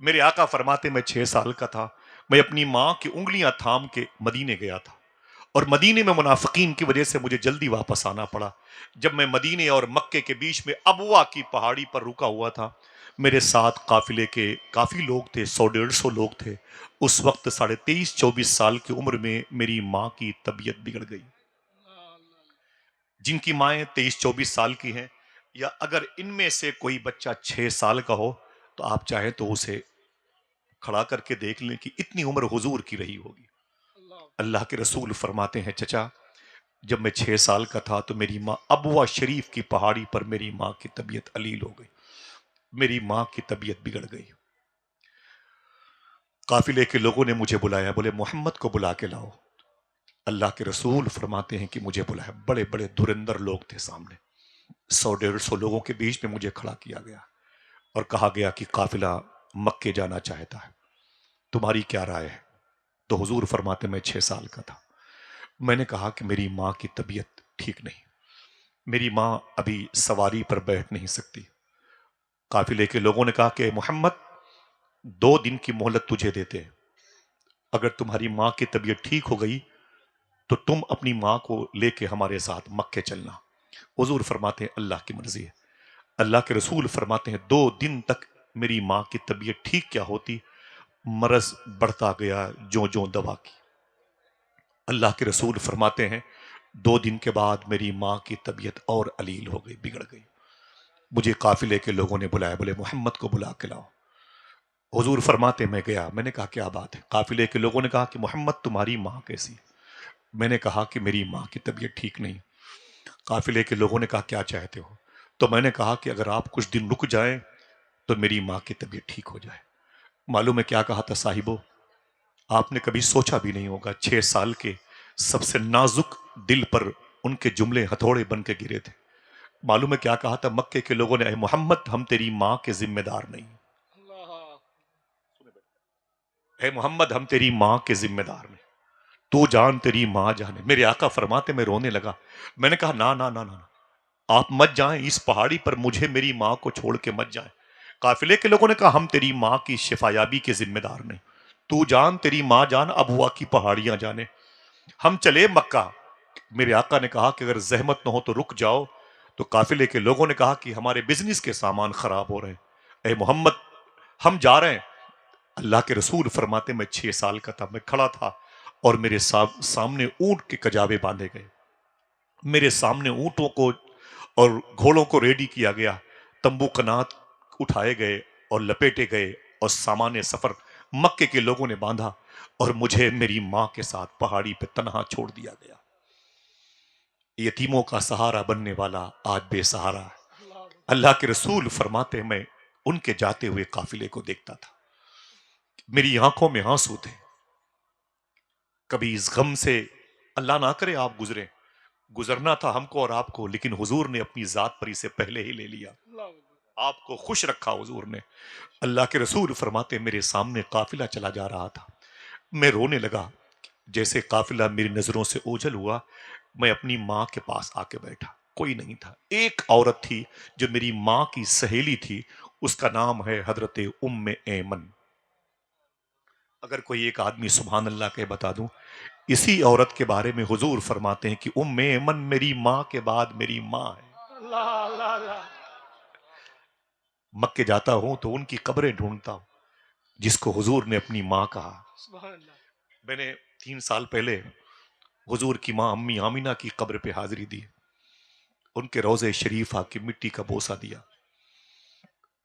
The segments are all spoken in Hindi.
मेरे आका फरमाते मैं 6 साल का था, मैं अपनी माँ की उंगलियां थाम के मदीने गया था और मदीने में मुनाफिकीन की वजह से मुझे जल्दी वापस आना पड़ा। जब मैं मदीने और मक्के के बीच में अबवा की पहाड़ी पर रुका हुआ था, मेरे साथ काफिले के काफी लोग थे, 100-150 लोग थे। उस वक्त 23-24 साल की उम्र में मेरी माँ की तबीयत बिगड़ गई। जिनकी माएँ 23-24 साल की हैं, या अगर इनमें से कोई बच्चा 6 साल का हो तो आप चाहे तो उसे खड़ा करके देख लें कि इतनी उम्र हुजूर की रही होगी। अल्लाह के रसूल फरमाते हैं, चचा जब मैं 6 साल का था तो मेरी माँ अबवा शरीफ की पहाड़ी पर मेरी माँ की तबीयत अलील हो गई, मेरी माँ की तबीयत बिगड़ गई। काफिले के लोगों ने मुझे बुलाया, बोले मोहम्मद को बुला के लाओ। अल्लाह के रसूल फरमाते हैं कि मुझे बुलाया, बड़े बड़े धुरंधर लोग थे सामने, 100-150 लोगों के बीच में मुझे खड़ा किया गया और कहा गया कि काफिला मक्के जाना चाहता है, तुम्हारी क्या राय है? तो हुजूर फरमाते मैं 6 साल का था। मैंने कहा कि मेरी माँ की तबीयत ठीक नहीं, मेरी माँ अभी सवारी पर बैठ नहीं सकती। काफिले के लोगों ने कहा कि मोहम्मद 2 दिन की मोहलत तुझे देते हैं, अगर तुम्हारी माँ की तबीयत ठीक हो गई तो तुम अपनी माँ को लेके हमारे साथ मक्के चलना। हुजूर फरमाते हैं अल्लाह की मर्जी है। अल्लाह के रसूल फरमाते हैं 2 दिन तक मेरी माँ की तबीयत ठीक क्या होती, मरज बढ़ता गया जो जो दवा की। अल्लाह के रसूल फरमाते हैं 2 दिन के बाद मेरी माँ की तबीयत और अलील हो गई, बिगड़ गई। मुझे काफिले के लोगों ने बुलाया, बोले मोहम्मद को बुला के लाओ। हुजूर फरमाते मैं गया, मैंने कहा क्या बात है? काफिले के लोगों ने कहा कि मोहम्मद तुम्हारी माँ कैसी? मैंने कहा कि मेरी माँ की तबीयत ठीक नहीं। काफिले के लोगों ने कहा क्या चाहते हो? तो मैंने कहा कि अगर आप कुछ दिन रुक जाएं तो मेरी माँ की तबीयत ठीक हो जाए। मालूम है क्या कहा था साहिबो? आपने कभी सोचा भी नहीं होगा, 6 साल के सबसे नाजुक दिल पर उनके जुमले हथौड़े बन के गिरे थे। मालूम है क्या कहा था? मक्के के लोगों ने, मोहम्मद हम तेरी माँ के जिम्मेदार नहीं, है मोहम्मद हम तेरी माँ के जिम्मेदार नहीं, तू जान तेरी माँ जाने। मेरे आका फरमाते मैं रोने लगा। मैंने कहा ना ना ना ना, आप मत जाएं इस पहाड़ी पर, मुझे मेरी माँ को छोड़ के मत जाएं। काफिले के लोगों ने कहा हम तेरी माँ की शिफायाबी के जिम्मेदार नहीं, तू जान तेरी माँ जान, अबुआ की पहाड़ियां जाने। हम चले मक्का। मेरे आका ने कहा कि अगर जहमत न हो तो रुक जाओ। तो काफिले के लोगों ने कहा कि हमारे बिजनेस के सामान खराब हो रहे हैं, ए मोहम्मद हम जा रहे हैं। अल्लाह के रसूल फरमाते मैं 6 साल का था, मैं खड़ा था और मेरे सामने ऊंट के कजाबे बांधे गए, मेरे सामने ऊंटों को और घोड़ों को रेडी किया गया, तंबू कनात उठाए गए और लपेटे गए और सामान्य सफर मक्के के लोगों ने बांधा और मुझे मेरी मां के साथ पहाड़ी पे तनहा छोड़ दिया गया। यतीमों का सहारा बनने वाला आज बेसहारा है। अल्लाह के रसूल फरमाते मैं उनके जाते हुए काफिले को देखता था, मेरी आंखों में आंसू थे। कभी इस गम से, अल्लाह ना करे आप गुजरे, गुजरना था हमको और आपको, लेकिन हुजूर ने अपनी जात पर इसे पहले ही ले लिया, आपको खुश रखा हुजूर ने। अल्लाह के रसूल फरमाते मेरे सामने काफिला चला जा रहा था, मैं रोने लगा। जैसे काफिला मेरी नजरों से ओझल हुआ, मैं अपनी माँ के पास आके बैठा। कोई नहीं था, एक औरत थी जो मेरी माँ की सहेली थी, उसका नाम है हजरत उम्मे ऐमन। अगर कोई एक आदमी सुभान अल्लाह के बता दूं, इसी औरत के बारे में हुजूर फरमाते हैं कि उम्मे ऐमन मेरी माँ के बाद मेरी माँ है। अल्लाह अल्लाह अल्लाह। मक्के जाता हूं तो उनकी कब्रें ढूंढता हूं जिसको हुजूर ने अपनी माँ कहा। मैंने 3 साल पहले हुजूर की माँ अम्मी आमिना की कब्र पे हाजिरी दी, उनके रोजे शरीफा की मिट्टी का बोसा दिया।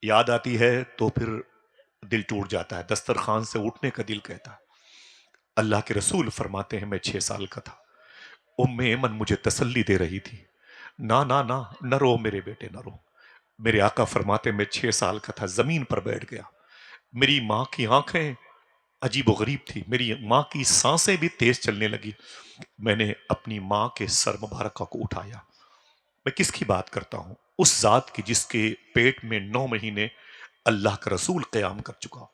याद आती है तो फिर दिल टूट जाता है, दस्तरखान से उठने का दिल कहता है। अल्लाह के रसूल फरमाते हैं मैं 6 साल का था, उम्मे ऐमन मुझे तसल्ली दे रही थी, ना ना ना न रो मेरे बेटे न रो। मेरे आका फरमाते मैं 6 साल का था, जमीन पर बैठ गया। मेरी माँ की आंखें अजीब गरीब थी, मेरी माँ की सांसें भी तेज चलने लगी। मैंने अपनी माँ के सर मुबारक को उठाया। मैं किसकी बात करता हूं? उस जात की जिसके पेट में 9 महीने अल्लाह का रसूल कयाम कर चुका।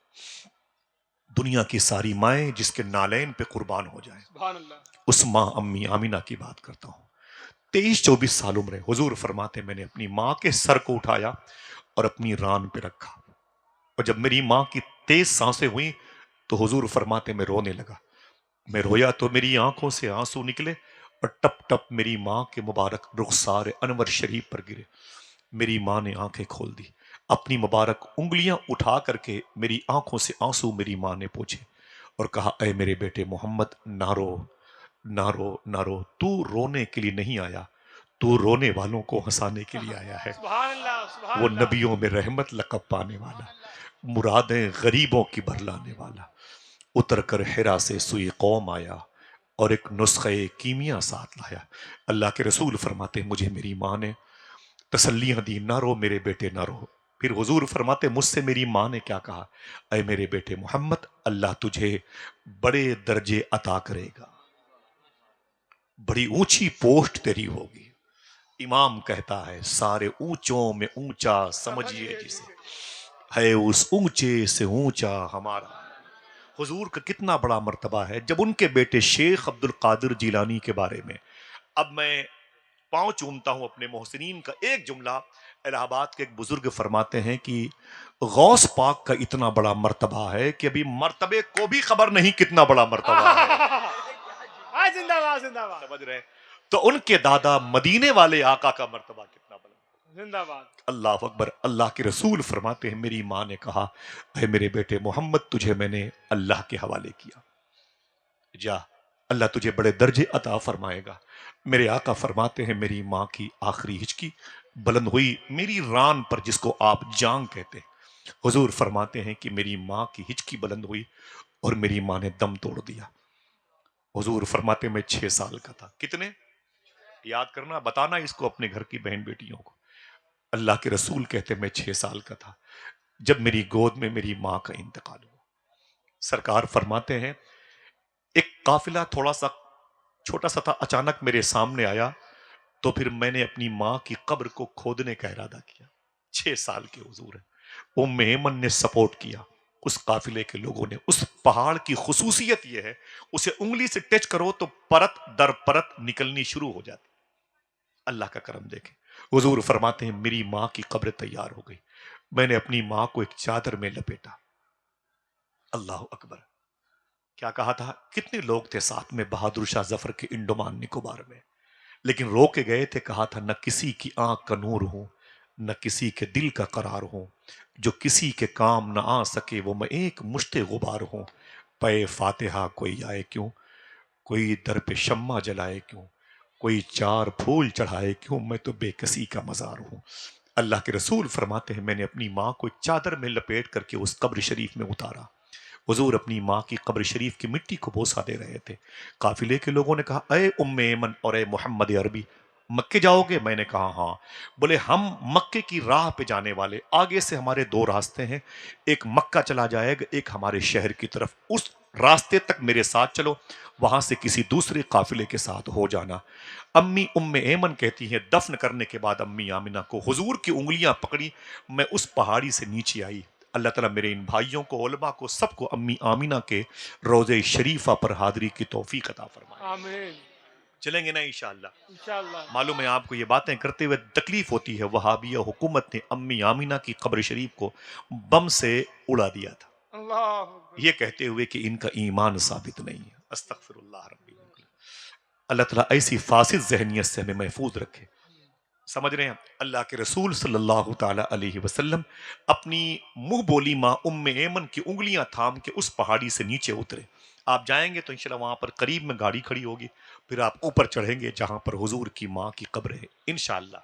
दुनिया की सारी माएं जिसके नालैन पे कुर्बान हो जाए, उस माँ अम्मी आमिना की बात करता हूं। 23-24 साल उम्र है। हुजूर फरमाते मैंने अपनी माँ के सर को उठाया और अपनी रान पे रखा, और जब मेरी माँ की तेज सांसें हुई तो हुजूर फरमाते मैं रोने लगा। मैं रोया तो मेरी आंखों से आंसू निकले और टप टप मेरी मां के मुबारक रुखसार अनवर शरीफ पर गिरे। मेरी मां ने आंखें खोल दी, अपनी मुबारक उंगलियां उठा करके मेरी आंखों से आंसू मेरी मां ने पोंछे और कहा, अय मेरे बेटे मोहम्मद, ना रो, ना रो, ना रो। तू रोने के लिए नहीं आया, तू रोने वालों को हंसाने के लिए आया है। सुभान अल्लाह, सुभान वो अल्लाह। नबियों में रहमत लकब पाने वाला, मुरादें गरीबों की बरलाने वाला, उतर कर हिरा से सुई कौम आया और एक नुस्खे कीमिया साथ लाया। अल्लाह के रसूल फरमाते, मुझे मेरी माँ ने तसल्लियां दी, ना रो मेरे बेटे, ना रो। फिर हुजूर फरमाते, मुझसे मेरी माँ ने क्या कहा, अय मेरे बेटे मोहम्मद, अल्लाह तुझे बड़े दर्जे अता करेगा, बड़ी ऊंची पोस्ट तेरी होगी। इमाम कहता है, सारे ऊंचों में ऊंचा समझिए समझिए जिसे, जिसे। है उस ऊंचे से ऊंचा हमारा। हुजूर का कितना बड़ा मर्तबा है। जब उनके बेटे शेख अब्दुल कादिर जिलानी के बारे में, अब मैं पांव चूमता हूं अपने मोहसिनीन का, एक जुमला इलाहाबाद के एक बुजुर्ग फरमाते हैं कि गौस पाक का इतना बड़ा मर्तबा है कि अभी मर्तबे को भी खबर नहीं कितना बड़ा मर्तबा है। हाँ, जिंदाबाद जिंदाबाद। समझ रहे हैं? तो उनके दादा मदीने वाले आका का मर्तबा कितना बड़ा। जिंदाबाद। अल्लाह अकबर। अल्लाह के रसूल फरमाते हैं, मेरी माँ ने कहा, है मेरे बेटे मोहम्मद, तुझे मैंने अल्लाह के हवाले किया, जा, अल्लाह तुझे बड़े दर्जे अता फरमाएगा। मेरे आका फरमाते हैं, मेरी माँ की आखिरी हिचकी बुलंद हुई मेरी रान पर, जिसको आप जांग कहते हैं। हुजूर फरमाते हैं कि मेरी माँ की हिचकी बुलंद हुई और मेरी माँ ने दम तोड़ दिया। हुजूर फरमाते, मैं 6 साल का था। कितने? याद करना, बताना इसको अपने घर की बहन बेटियों को। अल्लाह के रसूल कहते, मैं 6 साल का था जब मेरी गोद में मेरी मां का इंतकाल हुआ। सरकार फरमाते हैं, एक काफिला थोड़ा सा छोटा सा था, अचानक मेरे सामने आया, तो फिर मैंने अपनी मां की कब्र को खोदने का इरादा किया। 6 साल के हुजूर है। उम्मे ऐमन ने सपोर्ट किया, उस काफिले के लोगों ने। उस पहाड़ की खुसूसियत यह है, उसे उंगली से टच करो तो परत दर परत निकलनी शुरू हो जाती। अल्लाह का करम देखें। हुजूर फरमाते हैं, मेरी मां की कब्र तैयार हो गई, मैंने अपनी मां को एक चादर में लपेटा। अल्लाह अकबर। क्या कहा था? कितने लोग थे साथ में बहादुर शाह जफर के इंडोमान निकोबार में, लेकिन रो के गए थे। कहा था, न किसी की आंख का नूर हूं, न किसी के दिल का करार हूं, जो किसी के काम न आ सके वो मैं एक मुश्ते गुबार हूं। पे फातिहा कोई आए क्यों, कोई दर पे शम्मा जलाए क्यों, कोई चार फूल चढ़ाए क्यों, मैं तो बेकसी का मजार हूं। अल्लाह के रसूल फरमाते हैं, मैंने अपनी माँ को एक चादर में लपेट करके उस कब्र शरीफ में उतारा। हुजूर अपनी माँ की कब्र शरीफ की मिट्टी को बोसा दे रहे थे। काफिले के लोगों ने कहा, अय उम्मे ऐमन और अय मोहम्मद अरबी, मक्के जाओगे? मैंने कहा हाँ। बोले, हम मक्के की राह पे जाने वाले, आगे से हमारे दो रास्ते हैं, एक मक्का चला जाएगा, एक हमारे शहर की तरफ, उस रास्ते तक मेरे साथ चलो, वहां से किसी दूसरे काफिले के साथ हो जाना। अम्मी उम्मे ऐमन कहती हैं, दफन करने के बाद अम्मी आमिना को हुजूर की उंगलियां पकड़ी, मैं उस पहाड़ी से नीचे आई। अल्लाह ताला मेरे इन भाइयों को, उलमा को, सबको अम्मी आमिना के रोजे शरीफा पर हाजिरी की तौफीक अता फरमाए। आमीन। चलेंगे ना इंशाअल्लाह। इंशाअल्लाह। मालूम है आपको, ये बातें करते हुए तकलीफ होती है। वहाबिया हुकूमत ने अम्मी आमिना की कब्र शरीफ को बम से उड़ा दिया था, अल्लाह अकबर। ये कहते हुए कि इनका ईमान साबित नहीं है। अस्तगफिरुल्लाह रब्बी। अल्लाह ताला ऐसी फासिद जहनियत से हमें महफूज रखे। समझ रहे हैं? अल्लाह के रसूल सल्लल्लाहु ताला अलैहि वसल्लम अपनी मुंह बोली माँ उम्मे ऐमन की उंगलियां थाम के उस पहाड़ी से नीचे उतरे। आप जाएंगे तो इंशाल्लाह वहां पर करीब में गाड़ी खड़ी होगी, फिर आप ऊपर चढ़ेंगे जहां पर हुजूर की माँ की कब्र है। इंशाअल्लाह,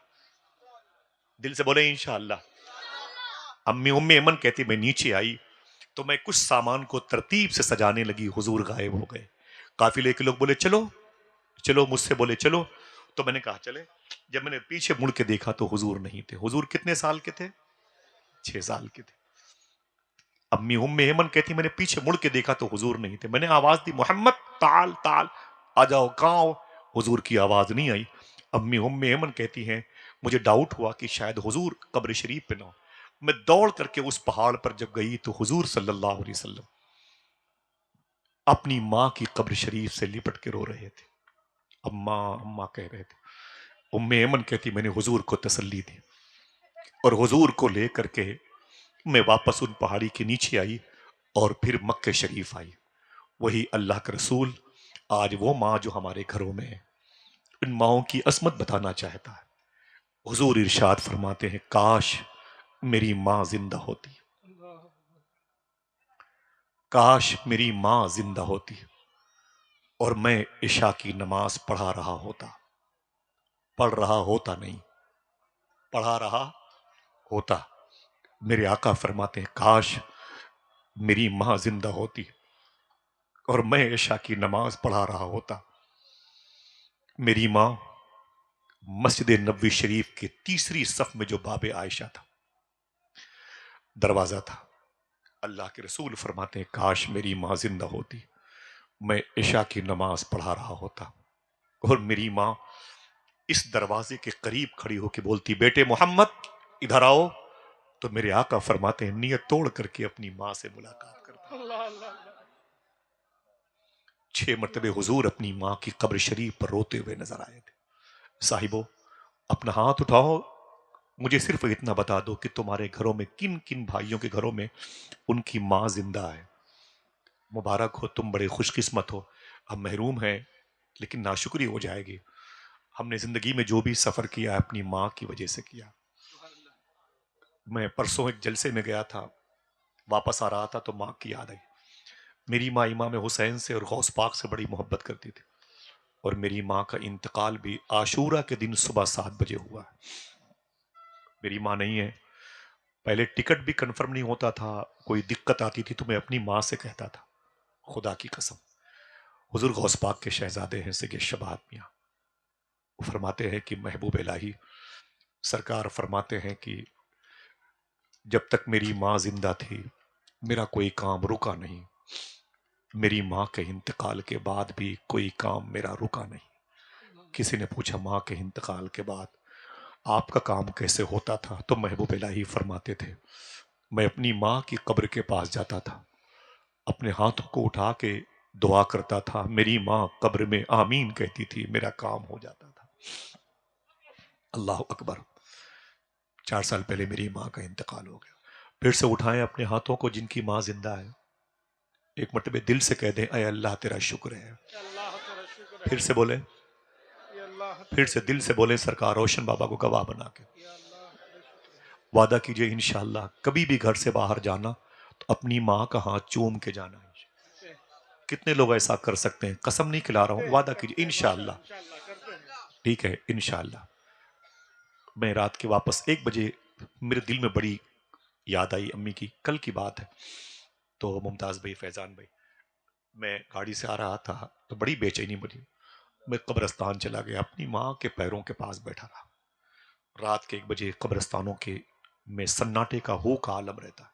दिल से बोले इंशाअल्लाह। अम्मी उम्मे ऐमन कहती, मैं नीचे आई तो मैं कुछ सामान को तरतीब से सजाने लगी, हुजूर गायब हो गए। काफिले के लोग बोले, चलो चलो, मुझसे बोले चलो, तो मैंने कहा चले। जब मैंने पीछे मुड़ के देखा तो हुजूर नहीं थे। हुजूर कितने साल के थे? 6 साल के थे। अम्मी उम्मे ऐमन कहती, मैंने पीछे मुड़ के देखा तो हुजूर नहीं थे। मैंने आवाज दी, मोहम्मद ताल ताल, आ जाओ, कहाँ हो? हुजूर की आवाज नहीं आई। अम्मी उम्मे ऐमन कहती हैं, मुझे डाउट हुआ कि शायद हुजूर कब्र शरीफ पे ना हो। मैं दौड़ करके उस पहाड़ पर जब गई तो हुजूर सल्लल्लाहु अलैहि वसल्लम अपनी माँ की कब्र शरीफ से लिपट के रो रहे थे। अम्मा अम्मा कह रहे थे। उम्मे ऐमन कहती, मैंने हुजूर को तसल्ली दी और हुजूर को लेकर के मैं वापस उन पहाड़ी के नीचे आई और फिर मक्के शरीफ आई। वही अल्लाह के रसूल आज वो माँ जो हमारे घरों में है, इन माओं की असमत बताना चाहता है। हुजूर इरशाद फरमाते हैं, काश मेरी माँ जिंदा होती, काश मेरी माँ जिंदा होती और मैं इशा की नमाज पढ़ा रहा होता। पढ़ रहा होता नहीं, पढ़ा रहा होता। मेरे आका फरमाते हैं, काश मेरी माँ जिंदा होती और मैं इशा की नमाज पढ़ा रहा होता। मेरी माँ मस्जिद नबवी शरीफ के तीसरी सफ में जो बाबे आयशा था, दरवाजा था। अल्लाह के रसूल फरमाते हैं, काश मेरी माँ जिंदा होती, मैं इशा की नमाज पढ़ा रहा होता और मेरी माँ इस दरवाजे के करीब खड़ी होकर बोलती, बेटे मोहम्मद इधर आओ। तो मेरे आका फरमाते हैं, नियत तोड़ करके अपनी माँ से मुलाकात करता। अल्लाह अल्लाह 6 मरतबे हुजूर अपनी माँ की कब्र शरीफ पर रोते हुए नजर आए थे। साहिबो, अपना हाथ उठाओ, मुझे सिर्फ इतना बता दो कि तुम्हारे घरों में किन किन भाइयों के घरों में उनकी माँ जिंदा है। मुबारक हो, तुम बड़े खुशकिस्मत हो। हम महरूम हैं, लेकिन नाशुक्री हो जाएगी। हमने जिंदगी में जो भी सफर किया है अपनी माँ की वजह से किया। मैं परसों एक जलसे में गया था, वापस आ रहा था तो माँ की याद आई। मेरी माँ इमाम हुसैन से और गौस पाक से बड़ी मोहब्बत करती थी और मेरी माँ का इंतकाल भी आशूरा के दिन सुबह 7 बजे हुआ है। मेरी माँ नहीं है। पहले टिकट भी कंफर्म नहीं होता था, कोई दिक्कत आती थी तो मैं अपनी माँ से कहता था, खुदा की कसम। हुजूर गौस पाक के शहजादे हैं सैयद शबात मियां, वो फरमाते हैं कि महबूब इलाही सरकार फरमाते हैं कि जब तक मेरी माँ जिंदा थी मेरा कोई काम रुका नहीं, मेरी माँ के इंतकाल के बाद भी कोई काम मेरा रुका नहीं। किसी ने पूछा, माँ के इंतकाल के बाद आपका काम कैसे होता था? तो महबूब इलाही फरमाते थे, मैं अपनी माँ की कब्र के पास जाता था, अपने हाथों को उठा के दुआ करता था, मेरी माँ कब्र में आमीन कहती थी, मेरा काम हो जाता था। अल्लाह अकबर। 4 साल पहले मेरी माँ का इंतकाल हो गया। फिर से उठाएं अपने हाथों को जिनकी माँ जिंदा है, एक मरतबे दिल से कह दें, अय अल्लाह तेरा शुक्र है। अल्लाह तेरा शुक्र फिर है। से बोले, या अल्लाह फिर तेरा से दिल से बोले, सरकार रोशन बाबा को गवाह बना के या अल्लाह तेरा शुक्र है। वादा कीजिए, इंशाअल्लाह कभी भी घर से बाहर जाना तो अपनी माँ का हाथ चूम के जाना है। करते हैं कितने लोग ऐसा कर सकते हैं? कसम नहीं खिला रहा हूं, वादा कीजिए करते हैं इंशाअल्लाह। इंशाअल्लाह करते हैं। ठीक है, इंशाअल्लाह। मैं रात के वापस 1 बजे मेरे दिल में बड़ी याद आई अम्मी की, कल की बात है। तो मुमताज भाई, फैजान भाई, मैं गाड़ी से आ रहा था तो बड़ी बेचैनी बनी। मैं कब्रिस्तान चला गया, अपनी माँ के पैरों के पास बैठा रहा। रात के 1 बजे कब्रिस्तानों के में सन्नाटे का हो का आलम रहता है,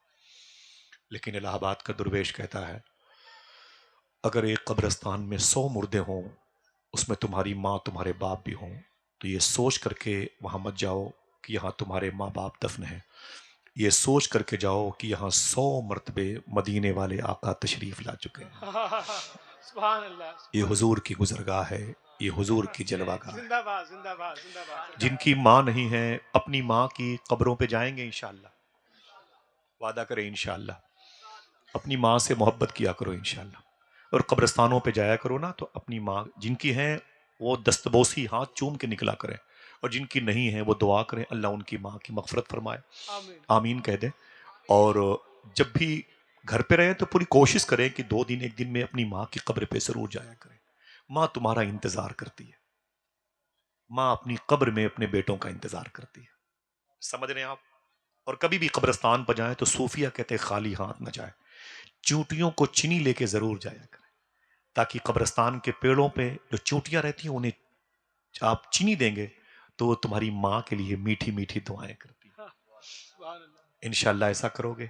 लेकिन इलाहाबाद का दुर्वेश कहता है, अगर एक कब्रिस्तान में 100 मुर्दे हों, उसमें तुम्हारी माँ तुम्हारे बाप भी हों, तो ये सोच करके वहां मत जाओ कि यहाँ तुम्हारे माँ बाप दफन हैं। ये सोच करके जाओ कि यहाँ 100 मरतबे मदीने वाले आका तशरीफ ला चुके हैं। सुभान अल्लाह ये सुभान हुजूर की गुजरगाह है, ये हुजूर की जलवागाह है। जिंदाबाद जिंदाबाद जिंदाबाद सरकार। जिनकी माँ नहीं है अपनी माँ की कब्रों पे जाएंगे इंशाअल्लाह। वादा करें इंशाअल्लाह। अपनी माँ से मोहब्बत किया करो इंशाअल्लाह, और कब्रिस्तानों पे जाया करो ना, तो अपनी माँ जिनकी हैं वो दस्तबोसी हाथ चूम के निकला करें, और जिनकी नहीं है वो दुआ करें, अल्लाह उनकी माँ की मगफरत फरमाए। आमीन। आमीन कह दें। और जब भी घर पे रहें तो पूरी कोशिश करें कि 2 दिन 1 दिन में अपनी माँ की कब्र पे जरूर जाया करें। माँ तुम्हारा इंतजार करती है, माँ अपनी कब्र में अपने बेटों का इंतजार करती है। समझ रहे हैं आप? और कभी भी कब्रिस्तान पर जाएं तो सूफिया कहते हैं खाली हाथ न जाए, चूंटियों को चीनी लेके जरूर जाया करें, ताकि कब्रिस्तान के पेड़ों पे जो चूंटियां रहती हैं उन्हें आप चीनी देंगे तो वो तुम्हारी माँ के लिए मीठी मीठी दुआएं करती है। सुभान अल्लाह। इंशाल्लाह ऐसा करोगे।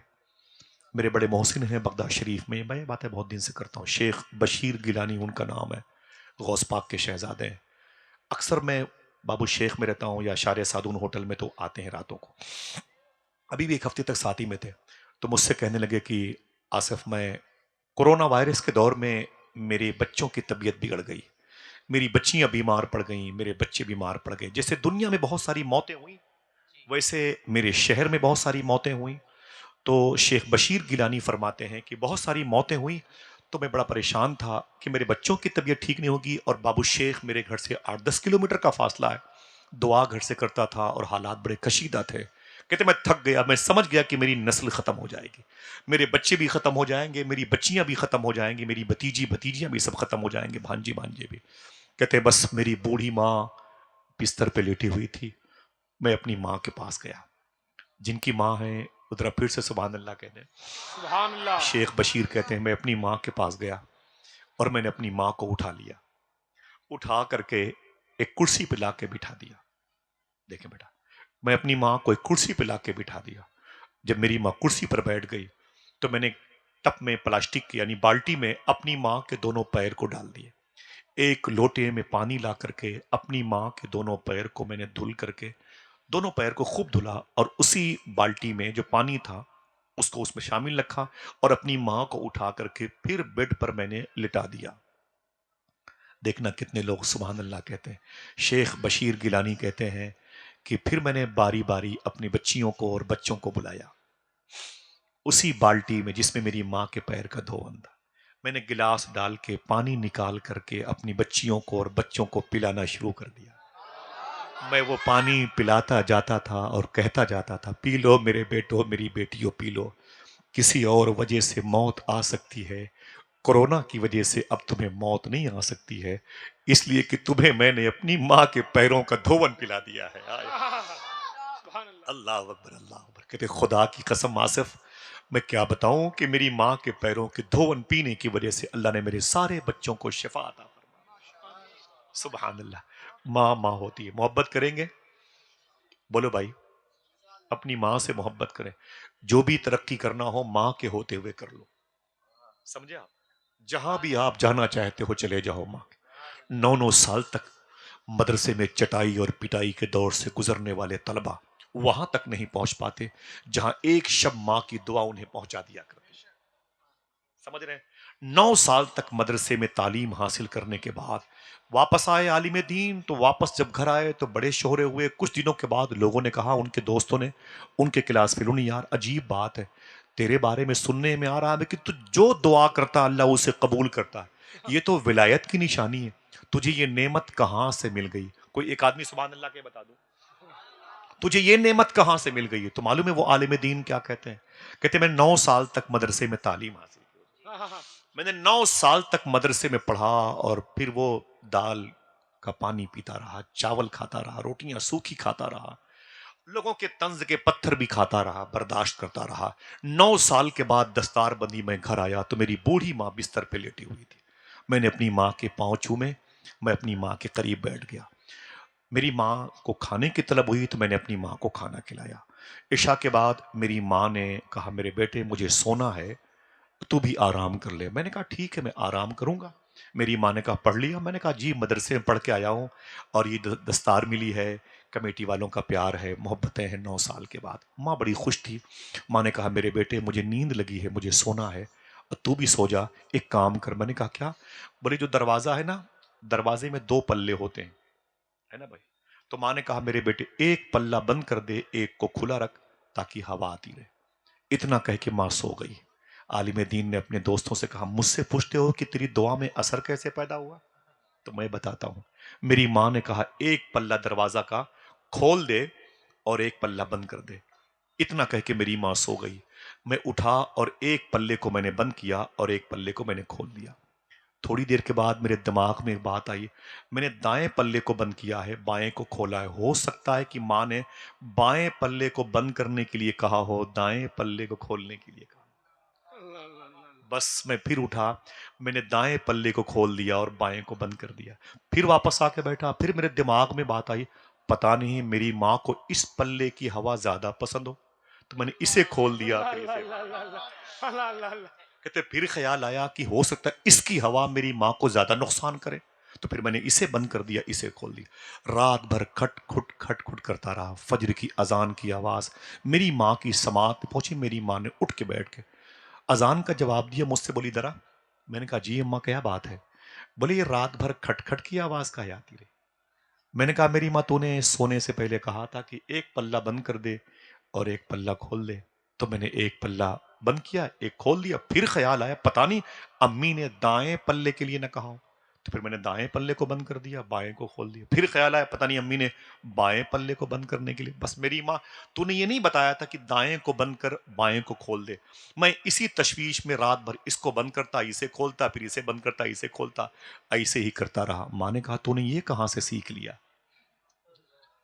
मेरे बड़े मोहसिन हैं बगदाद शरीफ में, मैं ये बातें बहुत दिन से करता हूँ, शेख बशीर गिलानी उनका नाम है, गौस पाक के शहजादे हैं। अक्सर मैं बाबू शेख में रहता हूँ या शार सादून होटल में, तो आते हैं रातों को। अभी भी 1 हफ्ते तक साथ ही में थे, तो मुझसे कहने लगे कि आसिफ, मैं कोरोना वायरस के दौर में मेरे बच्चों की तबीयत बिगड़ गई, मेरी बच्चियां बीमार पड़ गई, मेरे बच्चे बीमार पड़ गए। जैसे दुनिया में बहुत सारी मौतें हुई, वैसे मेरे शहर में बहुत सारी मौतें हुई। तो शेख बशीर गिलानी फरमाते हैं कि बहुत सारी मौतें हुई तो मैं बड़ा परेशान था कि मेरे बच्चों की तबीयत ठीक नहीं होगी और बाबू शेख मेरे घर से 8-10 किलोमीटर का फासला है। दुआ घर से करता था और हालात बड़े कशीदा थे। कहते मैं थक गया, मैं समझ गया कि मेरी नस्ल खत्म हो जाएगी, मेरे बच्चे भी खत्म हो जाएंगे, मेरी बच्चियां भी खत्म हो जाएंगी, मेरी भतीजी भतीजियां भी सब खत्म हो जाएंगे, भांजी भांजे भी। कहते बस मेरी बूढ़ी माँ बिस्तर पे लेटी हुई थी। मैं अपनी माँ के पास गया, जिनकी माँ है उधर फिर से सुभान अल्लाह कहते हैं। सुभान अल्लाह। शेख बशीर कहते हैं मैं अपनी माँ के पास गया और मैंने अपनी माँ को उठा लिया, उठा करके एक कुर्सी पे ला के बिठा दिया। देखें बेटा, मैं अपनी माँ को एक कुर्सी पे ला के बिठा दिया। जब मेरी माँ कुर्सी पर बैठ गई तो मैंने टप में प्लास्टिक की यानी बाल्टी में अपनी माँ के दोनों पैर को डाल दिए। एक लोटे में पानी ला करके अपनी माँ के दोनों पैर को मैंने धुल करके दोनों पैर को खूब धुला और उसी बाल्टी में जो पानी था उसको उसमें शामिल रखा और अपनी माँ को उठा करके फिर बेड पर मैंने लिटा दिया। देखना कितने लोग सुभान अल्लाह कहते हैं। शेख बशीर गिलानी कहते हैं कि फिर मैंने बारी बारी अपनी बच्चियों को और बच्चों को बुलाया। उसी बाल्टी में जिसमें मेरी माँ के पैर का धोवन था, मैंने गिलास डाल के पानी निकाल करके अपनी बच्चियों को और बच्चों को पिलाना शुरू कर दिया। मैं वो पानी पिलाता जाता था और कहता जाता था, पी लो मेरे बेटो मेरी बेटियों पी लो। किसी और वजह से मौत आ सकती है, कोरोना की वजह से अब तुम्हें मौत नहीं आ सकती है, इसलिए कि तुम्हें मैंने अपनी माँ के पैरों का धोवन पिला दिया है। सुभान अल्लाह। अल्लाह अकबर अल्लाह अकबर। कहते खुदा की कसम आसिफ, मैं क्या बताऊं कि मेरी माँ के पैरों के धोवन पीने की वजह से अल्लाह ने मेरे सारे बच्चों को शिफा अता फरमाई। सुभान अल्लाह। माँ माँ होती है, मोहब्बत करेंगे? बोलो भाई, अपनी माँ से मोहब्बत करें। जो भी तरक्की करना हो माँ के होते हुए कर लो, समझे आप? जहां भी आप जाना चाहते हो चले जाओ माँ के। 9-9 साल तक मदरसे में चटाई और पिटाई के दौर से गुजरने वाले तलबा वहां तक नहीं पहुंच पाते जहां एक शब्द माँ की दुआ उन्हें पहुंचा दिया करती। समझ रहे हैं? 9 साल तक मदरसे में तालीम हासिल करने के बाद वापस आए आलिम दीन, तो वापस जब घर आए तो बड़े शोहरे हुए। कुछ दिनों के बाद लोगों ने कहा, उनके दोस्तों ने, उनके क्लास फेलो ने, यार अजीब बात है, तेरे बारे में सुनने में आ रहा है कि तू जो दुआ करता अल्लाह उसे कबूल करता है। ये तो विलायत की निशानी है, तुझे ये नेमत कहां से मिल गई? कोई एक आदमी सुभान अल्लाह के बता दो, तुझे ये नेमत कहां से मिल गई है? तो मालूम है वो आलिम दीन क्या कहते हैं? कहते मैं 9 साल तक मदरसे में तालीम हासिल की, मैंने 9 साल तक मदरसे में पढ़ा और फिर वो दाल का पानी पीता रहा, चावल खाता रहा, रोटियां सूखी खाता रहा, लोगों के तंज के पत्थर भी खाता रहा, बर्दाश्त करता रहा। 9 साल के बाद दस्तार बंदी मैं घर आया तो मेरी बूढ़ी माँ बिस्तर पे लेटी हुई थी। मैंने अपनी माँ के पांव छूमे, मैं अपनी माँ के करीब बैठ गया। मेरी माँ को खाने की तलब हुई तो मैंने अपनी माँ को खाना खिलाया। इशा के बाद मेरी माँ ने कहा, मेरे बेटे मुझे सोना है, तू भी आराम कर ले। मैंने कहा ठीक है मैं आराम करूंगा। मेरी माँ ने कहा पढ़ लिया? मैंने कहा जी मदरसे में पढ़ के आया हूँ और ये दस्तार मिली है, कमेटी वालों का प्यार है, मोहब्बतें हैं 9 साल के बाद। माँ बड़ी खुश थी। माँ ने कहा मेरे बेटे मुझे नींद लगी है, मुझे सोना है और तू भी सो जा, एक काम कर। मैंने कहा क्या? बोले जो दरवाजा है ना, दरवाजे में 2 पल्ले होते हैं, है ना भाई? तो माँ ने कहा मेरे बेटे एक पल्ला बंद कर दे, एक को खुला रख ताकि हवा आती रहे। इतना कह के माँ सो गई। आलिम दीन ने अपने दोस्तों से कहा, मुझसे पूछते हो कि तेरी दुआ में असर कैसे पैदा हुआ? तो मैं बताता हूं। मेरी माँ ने कहा एक पल्ला दरवाजा का खोल दे और एक पल्ला बंद कर दे। इतना कह के मेरी माँ सो गई। मैं उठा और एक पल्ले को मैंने बंद किया और एक पल्ले को मैंने खोल दिया। थोड़ी देर के बाद मेरे दिमाग में एक बात आई, मैंने दाएं पल्ले को बंद किया है, बाएं को खोला है। हो सकता है कि माँ ने बाएं पल्ले को बंद करने के लिए कहा हो, दाएं पल्ले को खोलने के लिए कहा। बस मैं फिर उठा, मैंने दाएं पल्ले को खोल दिया और बाएं को बंद कर दिया। फिर वापस आके बैठा, फिर मेरे दिमाग में बात आई, पता नहीं मेरी माँ को इस पल्ले की हवा ज्यादा पसंद हो, तो मैंने इसे खोल दिया। फिर इसे कहते फिर ख्याल आया कि हो सकता है इसकी हवा मेरी माँ को ज्यादा नुकसान करे, तो फिर मैंने इसे बंद कर दिया, इसे खोल दिया। रात भर खट खुट करता रहा। फजर की अजान की आवाज मेरी माँ की समात में पहुंची। मेरी माँ ने उठ के बैठ के अजान का जवाब दिया, मुझसे बोली दरा। मैंने कहा जी अम्मा क्या बात है? बोले ये रात भर खटखट की आवाज काहे आती रही? मैंने कहा मेरी माँ तूने सोने से पहले कहा था कि एक पल्ला बंद कर दे और एक पल्ला खोल दे, तो मैंने एक पल्ला बंद किया, एक खोल दिया, फिर ख्याल आया पता नहीं अम्मी ने दाएं पल्ले के लिए ना कहा हो, तो फिर मैंने दाएं पल्ले को बंद कर दिया, बाएं को खोल दिया, फिर ख्याल आया पता नहीं अम्मी ने बाएं पल्ले को बंद करने के लिए, बस मेरी माँ तूने ये नहीं बताया था कि दाएं को बंद कर बाएं को खोल दे। मैं इसी तशवीश में रात भर इसको बंद करता, इसे खोलता, फिर इसे बंद करता, इसे खोलता, ऐसे ही करता रहा। माँ ने कहा तूने ये कहां से सीख लिया,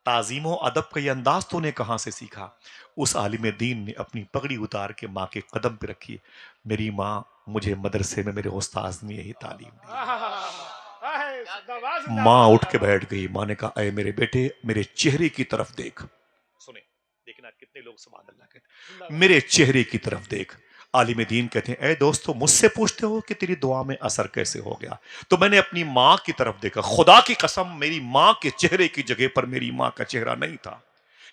ताजीमो अदब का ये अंदाज तूने कहां से सीखा? उस आलिम दीन ने अपनी पगड़ी उतार के माँ के कदम पे रखी। मेरी माँ मुझे मदरसे में मेरे उस्ताद ने यही तालीम दी। जिंदाबाद माँ जिंदाबाद उठ के बैठ गई। माँ ने कहा अय मेरे बेटे मेरे चेहरे की तरफ देख। सुने, देखना कितने लोग सुभान अल्लाह कहते हैं, जिंदाबाद। मेरे चेहरे की तरफ देख। आलिम दीन कहते हैं ए दोस्तों मुझसे पूछते हो कि तेरी दुआ में असर कैसे हो गया? तो मैंने अपनी माँ की तरफ देखा, खुदा की कसम मेरी माँ के चेहरे की जगह पर मेरी माँ का चेहरा नहीं था।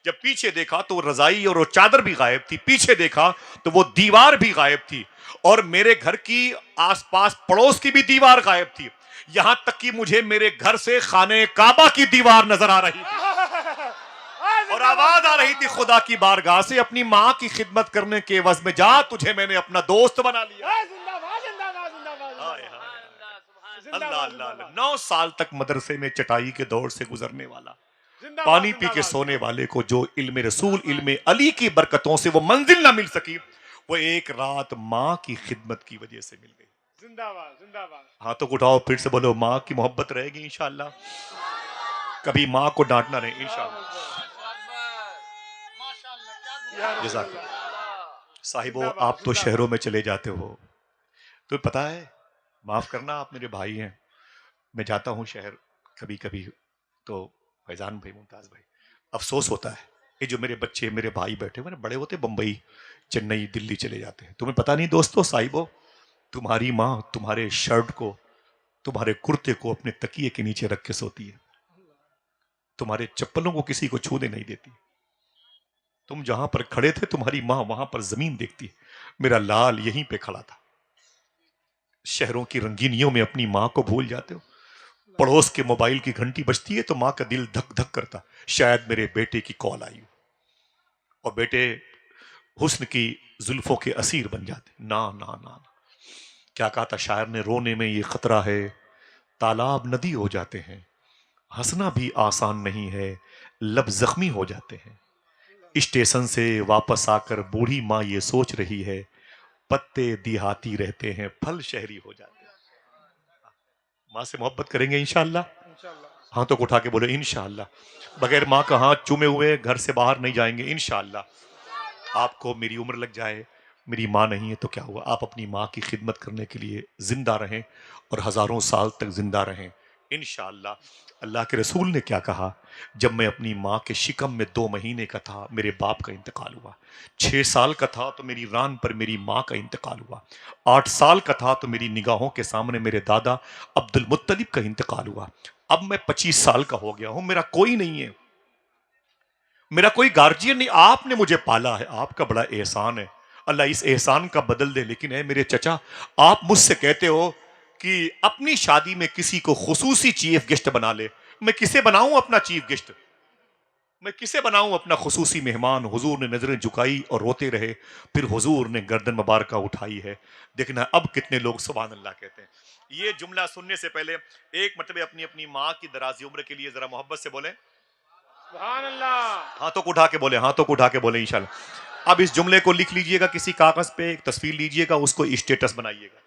जब पीछे देखा तो रजाई और वो चादर भी गायब थी, पीछे देखा तो वो दीवार भी गायब थी, और मेरे घर की आसपास पड़ोस की भी दीवार गायब थी, यहां तक कि मुझे मेरे घर से खाने काबा की दीवार नजर आ रही थी और आवाज आ रही थी खुदा की बारगाह से अपनी माँ की खिदमत करने के एवज में जा तुझे मैंने अपना दोस्त बना लिया। जिंदाबाद जिंदाबाद जिंदाबाद हाय हाय जिंदाबाद अल्लाह 9 साल तक मदरसे में चटाई के दौर से गुजरने वाला, जिंदाबाद पानी पी के सोने वाले को जो इल्म रसूल इल्म अली की बरकतों से वो मंजिल ना मिल सकी, वो एक रात माँ की खिदमत की वजह से मिल गई। जिंदाबाद जिंदाबाद। हाथों को उठाओ, फिर से बोलो माँ की मोहब्बत रहेगी इंशाअल्लाह, कभी माँ को डांटना नहीं इंशाअल्लाह। जज़ाक साहिबो, आप तो शहरों में चले जाते हो, तो पता है, माफ करना आप मेरे भाई हैं, मैं जाता हूँ शहर कभी कभी, तो फैजान भाई, मुमताज भाई, अफसोस होता है ये जो मेरे बच्चे मेरे भाई बैठे हुए ना, बड़े होते बंबई चेन्नई दिल्ली चले जाते हैं। तुम्हें पता नहीं दोस्तों साहिबो, तुम्हारी माँ तुम्हारे शर्ट को तुम्हारे कुर्ते को अपने तकिए के नीचे रख के सोती है, तुम्हारे चप्पलों को किसी को छूने नहीं देती। तुम जहां पर खड़े थे तुम्हारी माँ वहां पर जमीन देखती है। मेरा लाल यहीं पे खड़ा था। शहरों की रंगीनियों में अपनी माँ को भूल जाते हो। पड़ोस के मोबाइल की घंटी बजती है तो माँ का दिल धक धक करता, शायद मेरे बेटे की कॉल आई हो, और बेटे हुस्न की जुल्फों के असीर बन जाते। ना ना ना ना, क्या कहा था शायर ने, रोने में ये खतरा है तालाब नदी हो जाते हैं, हंसना भी आसान नहीं है लब जख्मी हो जाते हैं। स्टेशन से वापस आकर बूढ़ी माँ ये सोच रही है, पत्ते देहाती रहते हैं फल शहरी हो जाते हैं। माँ से मोहब्बत करेंगे इंशाअल्लाह। इंशाअल्लाह। हाथों को उठा के बोले इंशाअल्लाह। बगैर माँ का हाथ चूमे हुए घर से बाहर नहीं जाएंगे इंशाअल्लाह। आपको मेरी उम्र लग जाए, मेरी माँ नहीं है तो क्या हुआ, आप अपनी माँ की खिदमत करने के लिए जिंदा रहें और हजारों साल तक जिंदा रहें इंशाअल्लाह। अल्लाह के रसूल ने क्या कहा, जब मैं अपनी माँ के शिकम में 2 महीने का था मेरे बाप का इंतकाल हुआ, 6 साल का था तो मेरी रान पर मेरी माँ का इंतकाल हुआ, 8 साल का था तो मेरी निगाहों के सामने मेरे दादा अब्दुल मुत्तलिब का इंतकाल हुआ। अब मैं 25 साल का हो गया हूं, मेरा कोई नहीं है, मेरा कोई गार्जियन नहीं, आपने मुझे पाला है, आपका बड़ा एहसान है, अल्लाह इस एहसान का बदल दे। लेकिन है मेरे चचा, आप मुझसे कहते हो कि अपनी शादी में किसी को खुसूसी चीफ गेस्ट बना ले, मैं किसे बनाऊं अपना चीफ गेस्ट, मैं किसे बनाऊं अपना खुसूसी मेहमान? हुजूर ने नजरें झुकाई और रोते रहे, फिर हुजूर ने गर्दन मुबारक उठाई है। देखना अब कितने लोग सुभान अल्लाह कहते हैं। ये जुमला सुनने से पहले एक मतलब अपनी अपनी माँ की दराजी उम्र के लिए जरा मोहब्बत से बोले सुभान अल्लाह। हाथों को उठा के बोले, हाथों को उठा के बोले इंशाल्लाह। अब इस जुमले को लिख लीजिएगा किसी कागज पे, एक तस्वीर लीजिएगा, उसको स्टेटस बनाइएगा,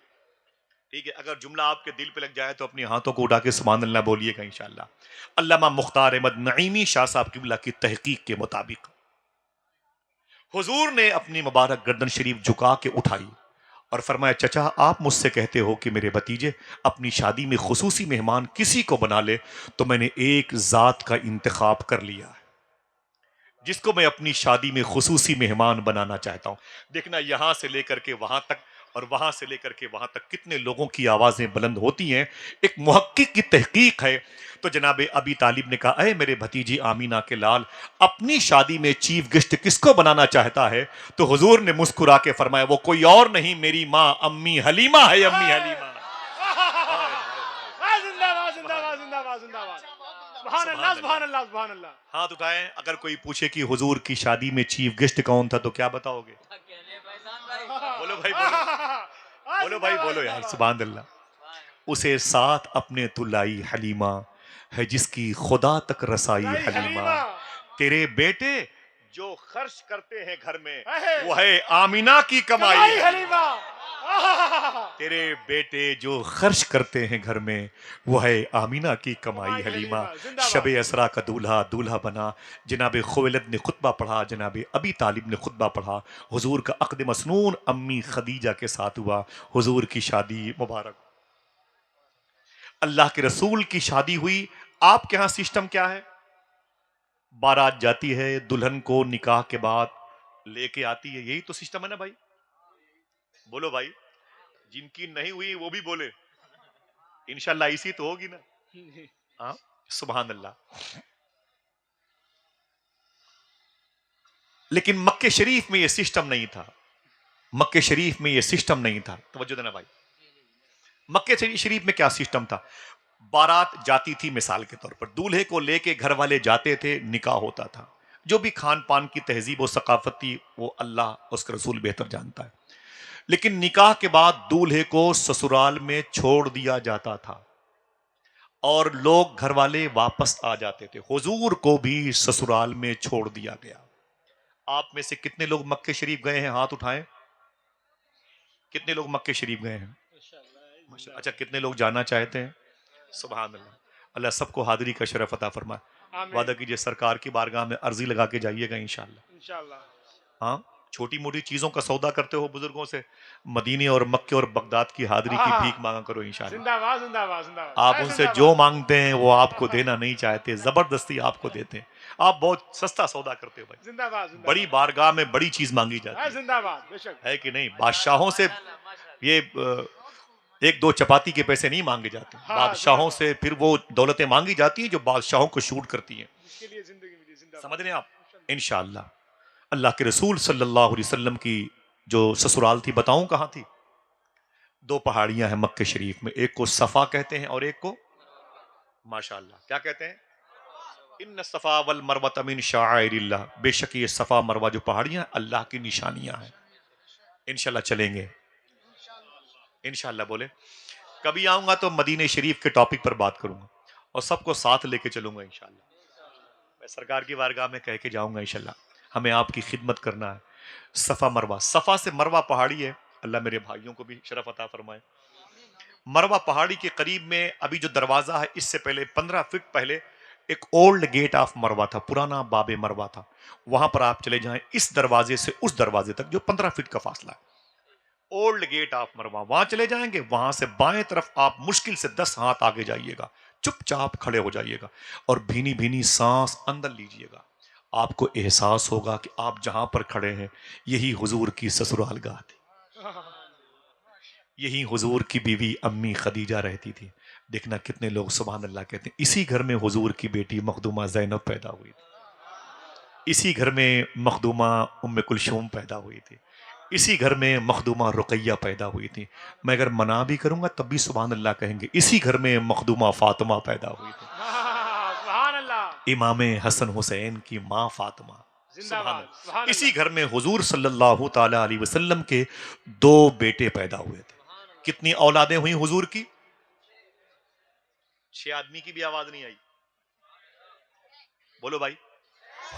ठीक है? अगर जुमला आपके दिल पे लग जाए तो अपने हाथों को उठा के सुभान अल्लाह बोलिएगा इंशाल्लाह। अल्लामा मुख्तार अहमद नईमी शाह साहब किबला की तहकीक के मुताबिक हुजूर ने अपनी मुबारक गर्दन शरीफ झुका के उठाई और फरमाया, चचा आप मुझसे कहते हो कि मेरे भतीजे अपनी शादी में खुसूसी मेहमान किसी को बना ले, तो मैंने एक जात का इंतखाब कर लिया है जिसको मैं अपनी शादी में खुसूसी मेहमान बनाना चाहता हूं। देखना यहां से लेकर के वहां तक और वहां से लेकर के वहां तक कितने लोगों की आवाजें बुलंद होती हैं, एक मुहक्किक की तहकीक है। तो जनाब अबी तालिब ने कहा, अरे मेरे भतीजी आमीना के लाल, अपनी शादी में चीफ गेस्ट किसको बनाना चाहता है? तो हुजूर ने मुस्कुरा के फरमाया, वो कोई और नहीं मेरी माँ अम्मी हलीमा है, अम्मी हलीमा। जिंदाबाद जिंदाबाद जिंदाबाद जिंदाबाद। सुभान अल्लाह सुभान अल्लाह सुभान अल्लाह। हाथ उठाएं, अगर कोई पूछे कि हुजूर की शादी में चीफ गेस्ट कौन था तो क्या बताओगे? बोलो भाई बोलो, बोलो भाई बोलो यार, सुभान अल्लाह। उसे साथ अपने तुलाई हलीमा, है जिसकी खुदा तक रसाई हलीमा। तेरे बेटे जो खर्च करते हैं घर में, वो है आमीना की कमाई हलीमा। तेरे बेटे जो खर्च करते हैं घर में, वो है आमीना की कमाई हलीमा। शब असरा का दूल्हा दूल्हा बना, जनाब खुवैलद ने खुतबा पढ़ा, जनाब अबी तालिब ने खुतबा पढ़ा। हुजूर का अक़्द मसनून अम्मी खदीजा के साथ हुआ। हुजूर की शादी मुबारक, अल्लाह के रसूल की शादी हुई। आपके यहां सिस्टम क्या है? बारात जाती है, दुल्हन को निकाह के बाद लेके आती है, यही तो सिस्टम है ना भाई? बोलो भाई, जिनकी नहीं हुई वो भी बोले, इंशाल्लाह इसी तो होगी ना। हाँ, सुभान अल्लाह। लेकिन मक्के शरीफ में ये सिस्टम नहीं था। मक्के शरीफ में ये सिस्टम नहीं था। तवज्जो देना भाई, मक्के शरीफ में क्या सिस्टम था? बारात जाती थी, मिसाल के तौर पर दूल्हे को लेके घर वाले जाते थे, निकाह होता था। जो भी खान पान की तहजीब और सकाफत थी वो अल्लाह उसका रसूल बेहतर जानता है। लेकिन निकाह के बाद दूल्हे को ससुराल में छोड़ दिया जाता था और लोग घर वाले वापस आ जाते थे। हुजूर को भी ससुराल में छोड़ दिया गया। आप में से कितने लोग मक्के शरीफ गए हैं? हाथ उठाएं। कितने लोग मक्के शरीफ गए हैं? अच्छा, कितने लोग जाना चाहते हैं? सुभान अल्लाह। अल्लाह सबको हाजिरी का शरफ अता फरमाए। वादा कीजिए सरकार की बारगाह में अर्जी लगा के जाइएगा इंशाअल्लाह। हाँ, छोटी मोटी चीजों का सौदा करते हो बुजुर्गों से, मदीने और मक्के और बगदाद की हाजिरी की भीख मांगा करो इंशाअल्लाह। जिंदाबाद जिंदाबाद जिंदाबाद। आप उनसे जो मांगते हैं वो आपको देना नहीं चाहते, जबरदस्ती आपको देते हैं। आप बहुत सस्ता सौदा करते हो भाई। जिंदाबाद। बड़ी बारगाह में बड़ी चीज मांगी जाती है, जिंदाबाद बेशक, है कि नहीं? बादशाहों से ये एक दो चपाती के पैसे नहीं मांगे जाते। बादशाहों से फिर वो दौलतें मांगी जाती हैं जो बादशाहों को शूट करती हैं। इसके लिए जिंदगी मिली। जिंदाबाद। समझ रहे हैं आप? इंशाअल्लाह। अल्लाह के रसूल सल्लल्लाहु अलैहि वसल्लम की जो ससुराल थी, बताऊं कहां थी? दो पहाड़ियां हैं मक्के शरीफ में, एक को सफा कहते हैं और एक को माशाअल्लाह क्या कहते हैं? इन्न सफा वल मरवत मिन शाइरिल्लाह। बेशक ये सफा मरवा जो पहाड़ियां अल्लाह की निशानियां हैं। इंशाल्लाह चलेंगे, इंशाल्लाह बोले। कभी आऊंगा तो मदीने शरीफ के टॉपिक पर बात करूंगा और सबको साथ लेके चलूंगा इंशाल्लाह। मैं सरकार की बारगाह में कह के जाऊंगा इंशाल्लाह। हमें आपकी खिदमत करना है। सफा मरवा, सफा से मरवा पहाड़ी है। अल्लाह मेरे भाइयों को भी शरफ अता फरमाए। मरवा पहाड़ी के करीब में अभी जो दरवाजा है, इससे पहले 15 फीट पहले एक ओल्ड गेट ऑफ मरवा था, पुराना बाबे मरवा था। वहां पर आप चले जाएं, इस दरवाजे से उस दरवाजे तक जो 15 फीट का फासला है, ओल्ड गेट ऑफ मरवा, वहां चले जाएंगे। वहां से बाएं तरफ आप मुश्किल से 10 हाथ आगे जाइएगा, चुपचाप खड़े हो जाइएगा और भीनी भीनी सांस अंदर लीजिएगा। आपको एहसास होगा कि आप जहां पर खड़े हैं यही हुजूर की ससुराल गाह थी, यही हुजूर की बीवी अम्मी खदीजा रहती थी। देखना कितने लोग सुभान अल्लाह कहते हैं। इसी घर में हुजूर की बेटी मखदूमा ज़ैनब पैदा हुई थी, इसी घर में मखदूमा उम्मे कुलसूम पैदा हुई थी, इसी घर में मखदूमा रुकैया पैदा हुई थी। मैं अगर मना भी करूंगा तब भी सुभान अल्लाह कहेंगे। इसी घर में मखदूमा फातिमा पैदा हुई थी, इमाम हसन हुसैन की माँ फातिमा। सुभान अल्लाह। इसी घर में हुजूर सल्लल्लाहु ताला अलैहि वसल्लम के 2 बेटे पैदा हुए थे। कितनी औलादें हुई हुजूर की? 6 आदमी की भी आवाज नहीं आई, बोलो भाई।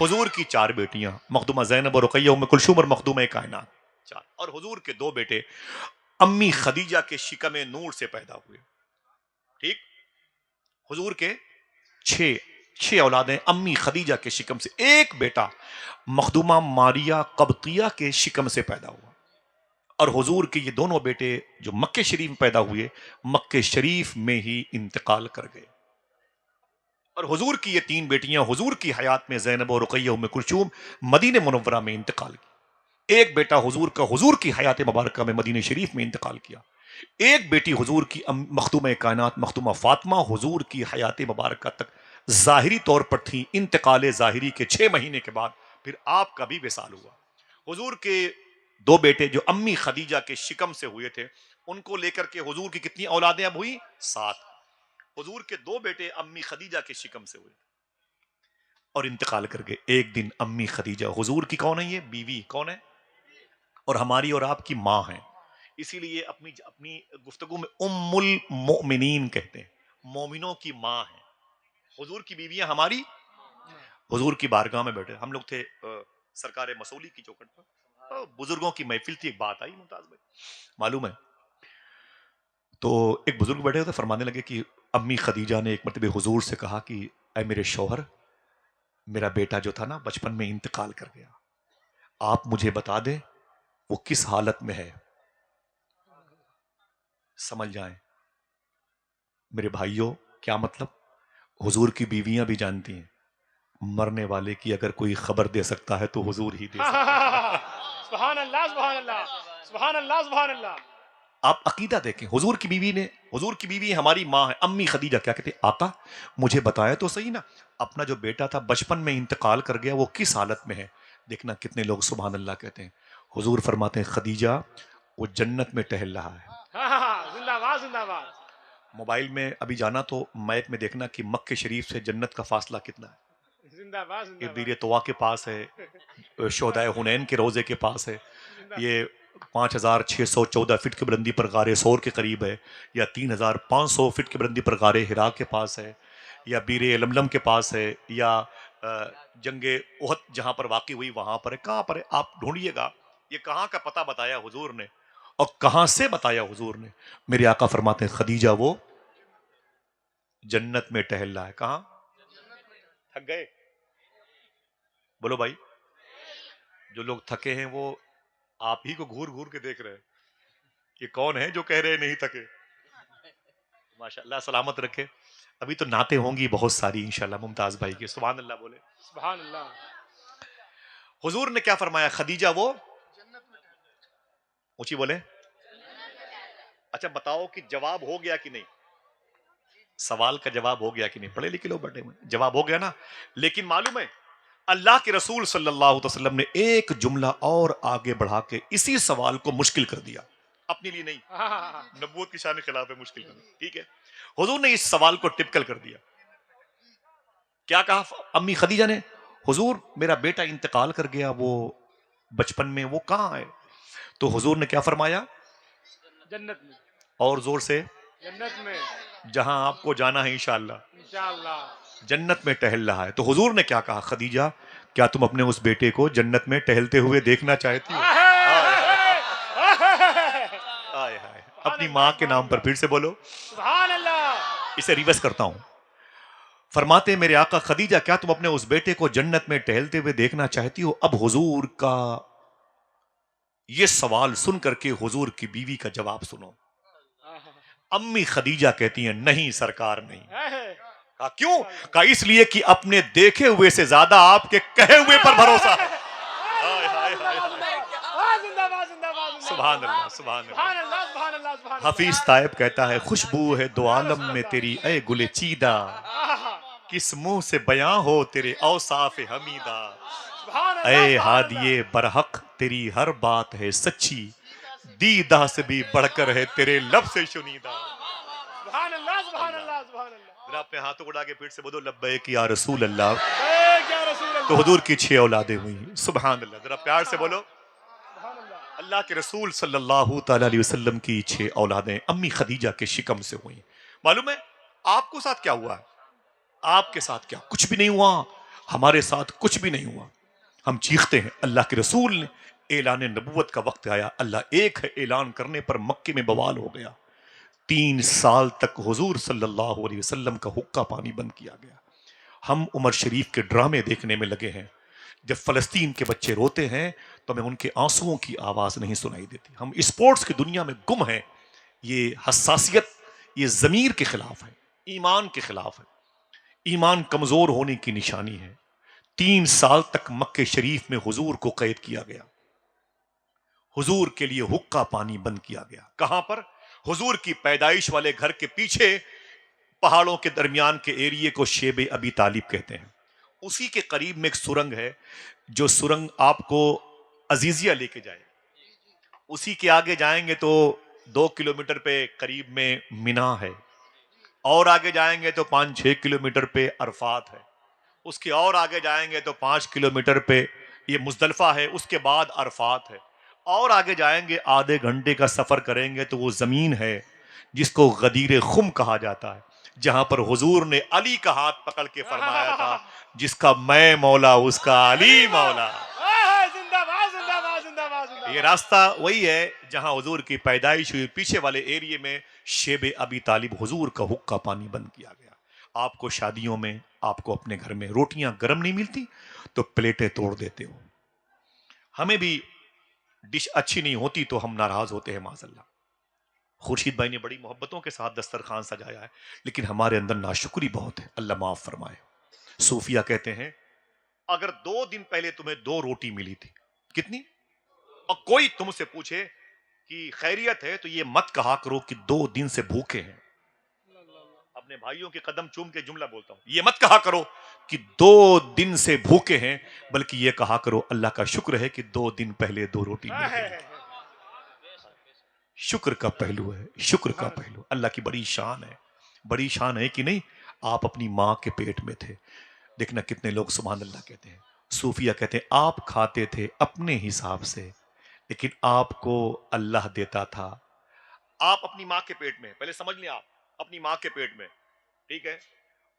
हुजूर की 4 बेटियां, मखदूमा ज़ैनब और रुकैया उम्मे कुलसूम और मखदूमा कायनात, 4। और हुजूर के 2 बेटे अम्मी खदीजा के शिकम नूर से पैदा हुए। ठीक, हुजूर के 6 औलादें अम्मी खदीजा के शिकम से। एक बेटा मखदूमा मारिया कब्तिया के शिकम से पैदा हुआ। और हुजूर के ये दोनों बेटे जो मक्के शरीफ में पैदा हुए, मक्के शरीफ में ही इंतकाल कर गए। और हुजूर की ये 3 बेटियां हुजूर की हयात में, ज़ैनब और रुकैया उम्मे कुलसूम, मदीने मुनव्वरा में इंतकाल की। एक बेटा हुजूर का हुजूर की हयात मुबारक में मदीने शरीफ में इंतकाल किया। एक बेटी हुजूर की मखदूमा कायनात मखदूमा फातिमा हुजूर की हयात मुबारक तक जाहिरी तौर पर थी। इंतकाल जाहिरी के 6 महीने के बाद फिर आपका भी विसाल हुआ। हुजूर के 2 बेटे जो अम्मी खदीजा के शिकम से हुए थे, उनको लेकर के हुजूर की कितनी औलादें अब हुई? 7। हुजूर के 2 बेटे अम्मी खदीजा के शिकम से हुए और इंतकाल कर गए। एक दिन अम्मी खदीजा हुजूर की कौन है? ये बीवी कौन है? और हमारी और आपकी माँ है। इसीलिए अपनी अपनी गुफ्तगू में उम्मुल मोमिनीन कहते हैं, मोमिनों की माँ है। हुजूर की बीवियां हमारी हुजूर की बारगाह में बैठे, हम लोग थे सरकार मसूली की चौखट पर, बुजुर्गों की महफिल थी। एक बात आई मुमताज भाई, मालूम है, तो एक बुजुर्ग बैठे थे, फरमाने लगे कि अम्मी खदीजा ने एक मरतबे हुजूर से कहा कि ऐ मेरे शौहर, मेरा बेटा जो था ना बचपन में इंतकाल कर गया, आप मुझे बता दें वो किस हालत में है, समझ जाएं। मेरे भाइयों, क्या मतलब, हुजूर की बीवियां भी जानती हैं मरने वाले की अगर कोई खबर दे सकता है तो हुजूर ही दे सकते हैं। सुभान अल्लाह, सुभान अल्लाह, सुभान अल्लाह, सुभान अल्लाह। आप अकीदा देखें, हुजूर की बीवी ने, हुजूर की बीवी हमारी माँ है, अम्मी खदीजा, क्या कहते, आका मुझे बताया तो सही ना, अपना जो बेटा था बचपन में इंतकाल कर गया वो किस हालत में है। देखना कितने लोग सुभान अल्लाह कहते हैं। हुजूर फरमाते हैं खदीजा वो जन्नत में टहल रहा है। जिंदाबाद, जिंदाबाद। मोबाइल में अभी जाना तो मैप में देखना कि मक्के शरीफ से जन्नत का फासला कितना है। जिंदाबाद, ये जिंदाबाद। बीर तवा के पास है, शोदाए हुनैन के रोजे के पास है, ये 5,614 फीट की बुलंदी पर गारे सौर के करीब है, या 3,500 फीट की बुलंदी पर गारे हिरा के पास है, या बीर लमलम के पास है, या जंगे उहद जहां पर वाकई हुई वहां पर है। कहां पर है आप ढूंढिएगा। ये कहां का पता बताया हुजूर ने और कहां से बताया हुजूर ने। मेरे आका फरमाते हैं खदीजा वो जन्नत में टहल रहा है। कहां? थक गए? बोलो भाई। जो लोग थके हैं वो आप ही को घूर घूर के देख रहे हैं, ये कौन है जो कह रहे हैं नहीं थके। माशाल्लाह सलामत रखे। अभी तो नाते होंगी बहुत सारी इंशाल्लाह मुमताज भाई के। सुभान अल्लाह बोले। सुभान अल्लाह। हुजूर ने क्या फरमाया, खदीजा वो ऊंची बोले। अच्छा बताओ कि जवाब हो गया कि नहीं, सवाल का जवाब हो गया कि नहीं। पढ़े लिखे लोग बैठे हुए, जवाब हो गया ना। लेकिन मालूम है अल्लाह के रसूल सल्लल्लाहु अलैहि वसल्लम ने एक जुमला और आगे बढ़ा के इसी सवाल को मुश्किल कर दिया, अपने लिए नहीं, नबूवत की शान के खिलाफ है, मुश्किल कर दिया। ठीक है, हुजूर ने इस सवाल को टिपिकल कर दिया। क्या कहा अम्मी खदीजा ने, हुजूर मेरा बेटा इंतकाल कर गया, वो बचपन में, वो कहां है? तो हुजूर ने क्या फरमाया, जन्नत में। और जोर से, जन्नत में। जहां आपको जाना है इंशाअल्लाह, इंशाअल्लाह। जन्नत में टहल रहा है। तो हुजूर ने क्या कहा, खदीजा क्या तुम अपने उस बेटे को जन्नत में टहलते हुए देखना चाहती हो? आय हाय, अपनी माँ के नाम पर फिर से बोलो सुभान अल्लाह। इसे रिवर्स करता हूं। फरमाते मेरे आका खदीजा क्या तुम अपने उस बेटे को जन्नत में टहलते हुए देखना चाहती हो? अब हुजूर का ये सवाल सुन करके हुजूर की बीवी का जवाब सुनो। अम्मी खदीजा कहती हैं नहीं सरकार नहीं। कहा क्यों? कहा इसलिए कि अपने देखे हुए से ज्यादा आपके कहे हुए पर भरोसा है। सुभान अल्लाह, सुभान अल्लाह। हफीज तायब कहता है खुशबू है दो आलम में तेरी ए गुले चीदा, किस मुंह से बयां हो तेरे औसाफ हमीदा, ए हादिये बरहक तेरी हर बात है सच्ची, दीदा से भी बढ़कर है तेरे लब से शुनीदा। सुभान अल्लाह, सुभान अल्लाह, सुभान अल्लाह। जरा अपने हाथों को उठा के फिर से बोलो लब्बैक या रसूल अल्लाह। या रसूल अल्लाह। तो हुजूर की 6 औलादें हुई। सुभान अल्लाह, जरा प्यार से बोलो अल्लाह के रसूल सल्लल्लाहु ताला अलैहि वसल्लम की 6 औलादें अम्मी खदीजा के शिकम से हुई। मालूम है आपको साथ क्या हुआ है? आपके साथ क्या? कुछ भी नहीं हुआ, हमारे साथ कुछ भी नहीं हुआ। हम चीखते हैं अल्लाह के रसूल ने ऐलान नबुव्वत का वक्त आया, अल्लाह एक है, ऐलान करने पर मक्के में बवाल हो गया। 3 साल तक हुजूर सल्लल्लाहु अलैहि वसल्लम का हुक्का पानी बंद किया गया। हम उमर शरीफ के ड्रामे देखने में लगे हैं। जब फलस्तीन के बच्चे रोते हैं तो हमें उनके आंसुओं की आवाज नहीं सुनाई देती। हम स्पोर्ट्स की दुनिया में गुम हैं। ये हसासियत, ये जमीर के खिलाफ है, ईमान के खिलाफ है, ईमान कमजोर होने की निशानी है। 3 साल तक मक्के शरीफ में हुजूर को कैद किया गया, हुजूर के लिए हुक्का पानी बंद किया गया। कहां पर? हुजूर की पैदाइश वाले घर के पीछे पहाड़ों के दरमियान के एरिए को शेबे अबी तालिब कहते हैं। उसी के करीब में एक सुरंग है, जो सुरंग आपको अजीजिया लेके जाए। उसी के आगे जाएंगे तो 2 किलोमीटर पे करीब में मिना है, और आगे जाएंगे तो 5-6 किलोमीटर पे अरफात है, उसके और आगे जाएंगे तो 5 किलोमीटर पे ये मुजदलफा है, उसके बाद अरफात है, और आगे जाएंगे, आधे घंटे का सफर करेंगे तो वो जमीन है जिसको गदीर खुम कहा जाता है, जहां पर हुजूर ने अली का हाथ पकड़ के फरमाया था, जिसका मैं मौला उसका अली मौला। जिंदाबाद जिंदाबाद जिंदाबाद ये जिंदाबाद। रास्ता वही है जहां हुजूर की पैदाइश हुई। पीछे वाले एरिया में शेब अबी तालिब हुजूर का हुक्का पानी बंद किया गया। आपको शादियों में, आपको अपने घर में रोटियां गर्म नहीं मिलती तो प्लेटें तोड़ देते हो। हमें भी डिश अच्छी नहीं होती तो हम नाराज होते हैं माज़अल्लाह। खुर्शीद भाई ने बड़ी मोहब्बतों के साथ दस्तरखान सजाया है, लेकिन हमारे अंदर नाशुक्री बहुत है, अल्लाह माफ फरमाए। सूफिया कहते हैं अगर 2 दिन पहले तुम्हें 2 रोटी मिली थी, कितनी, और कोई तुमसे पूछे कि खैरियत है, तो ये मत कहा करो कि 2 दिन से भूखे हैं। अपने भाइयों के कदम चूम के जुमला बोलता हूं, ये मत कहा करो कि 2 दिन से भूखे हैं, बल्कि ये कहा करो अल्लाह का शुक्र है कि 2 दिन पहले 2 रोटी मिल गई। शुक्र का पहलू है, शुक्र का पहलू। अल्लाह की बड़ी शान है, बड़ी शान है कि नहीं। आप अपनी माँ के पेट में थे, देखना कितने लोग सुभान अल्लाह कहते हैं। सूफिया कहते हैं आप खाते थे अपने हिसाब से, लेकिन आपको अल्लाह देता था। आप अपनी माँ के पेट में, पहले समझ लिया, आप अपनी माँ के पेट में, ठीक है,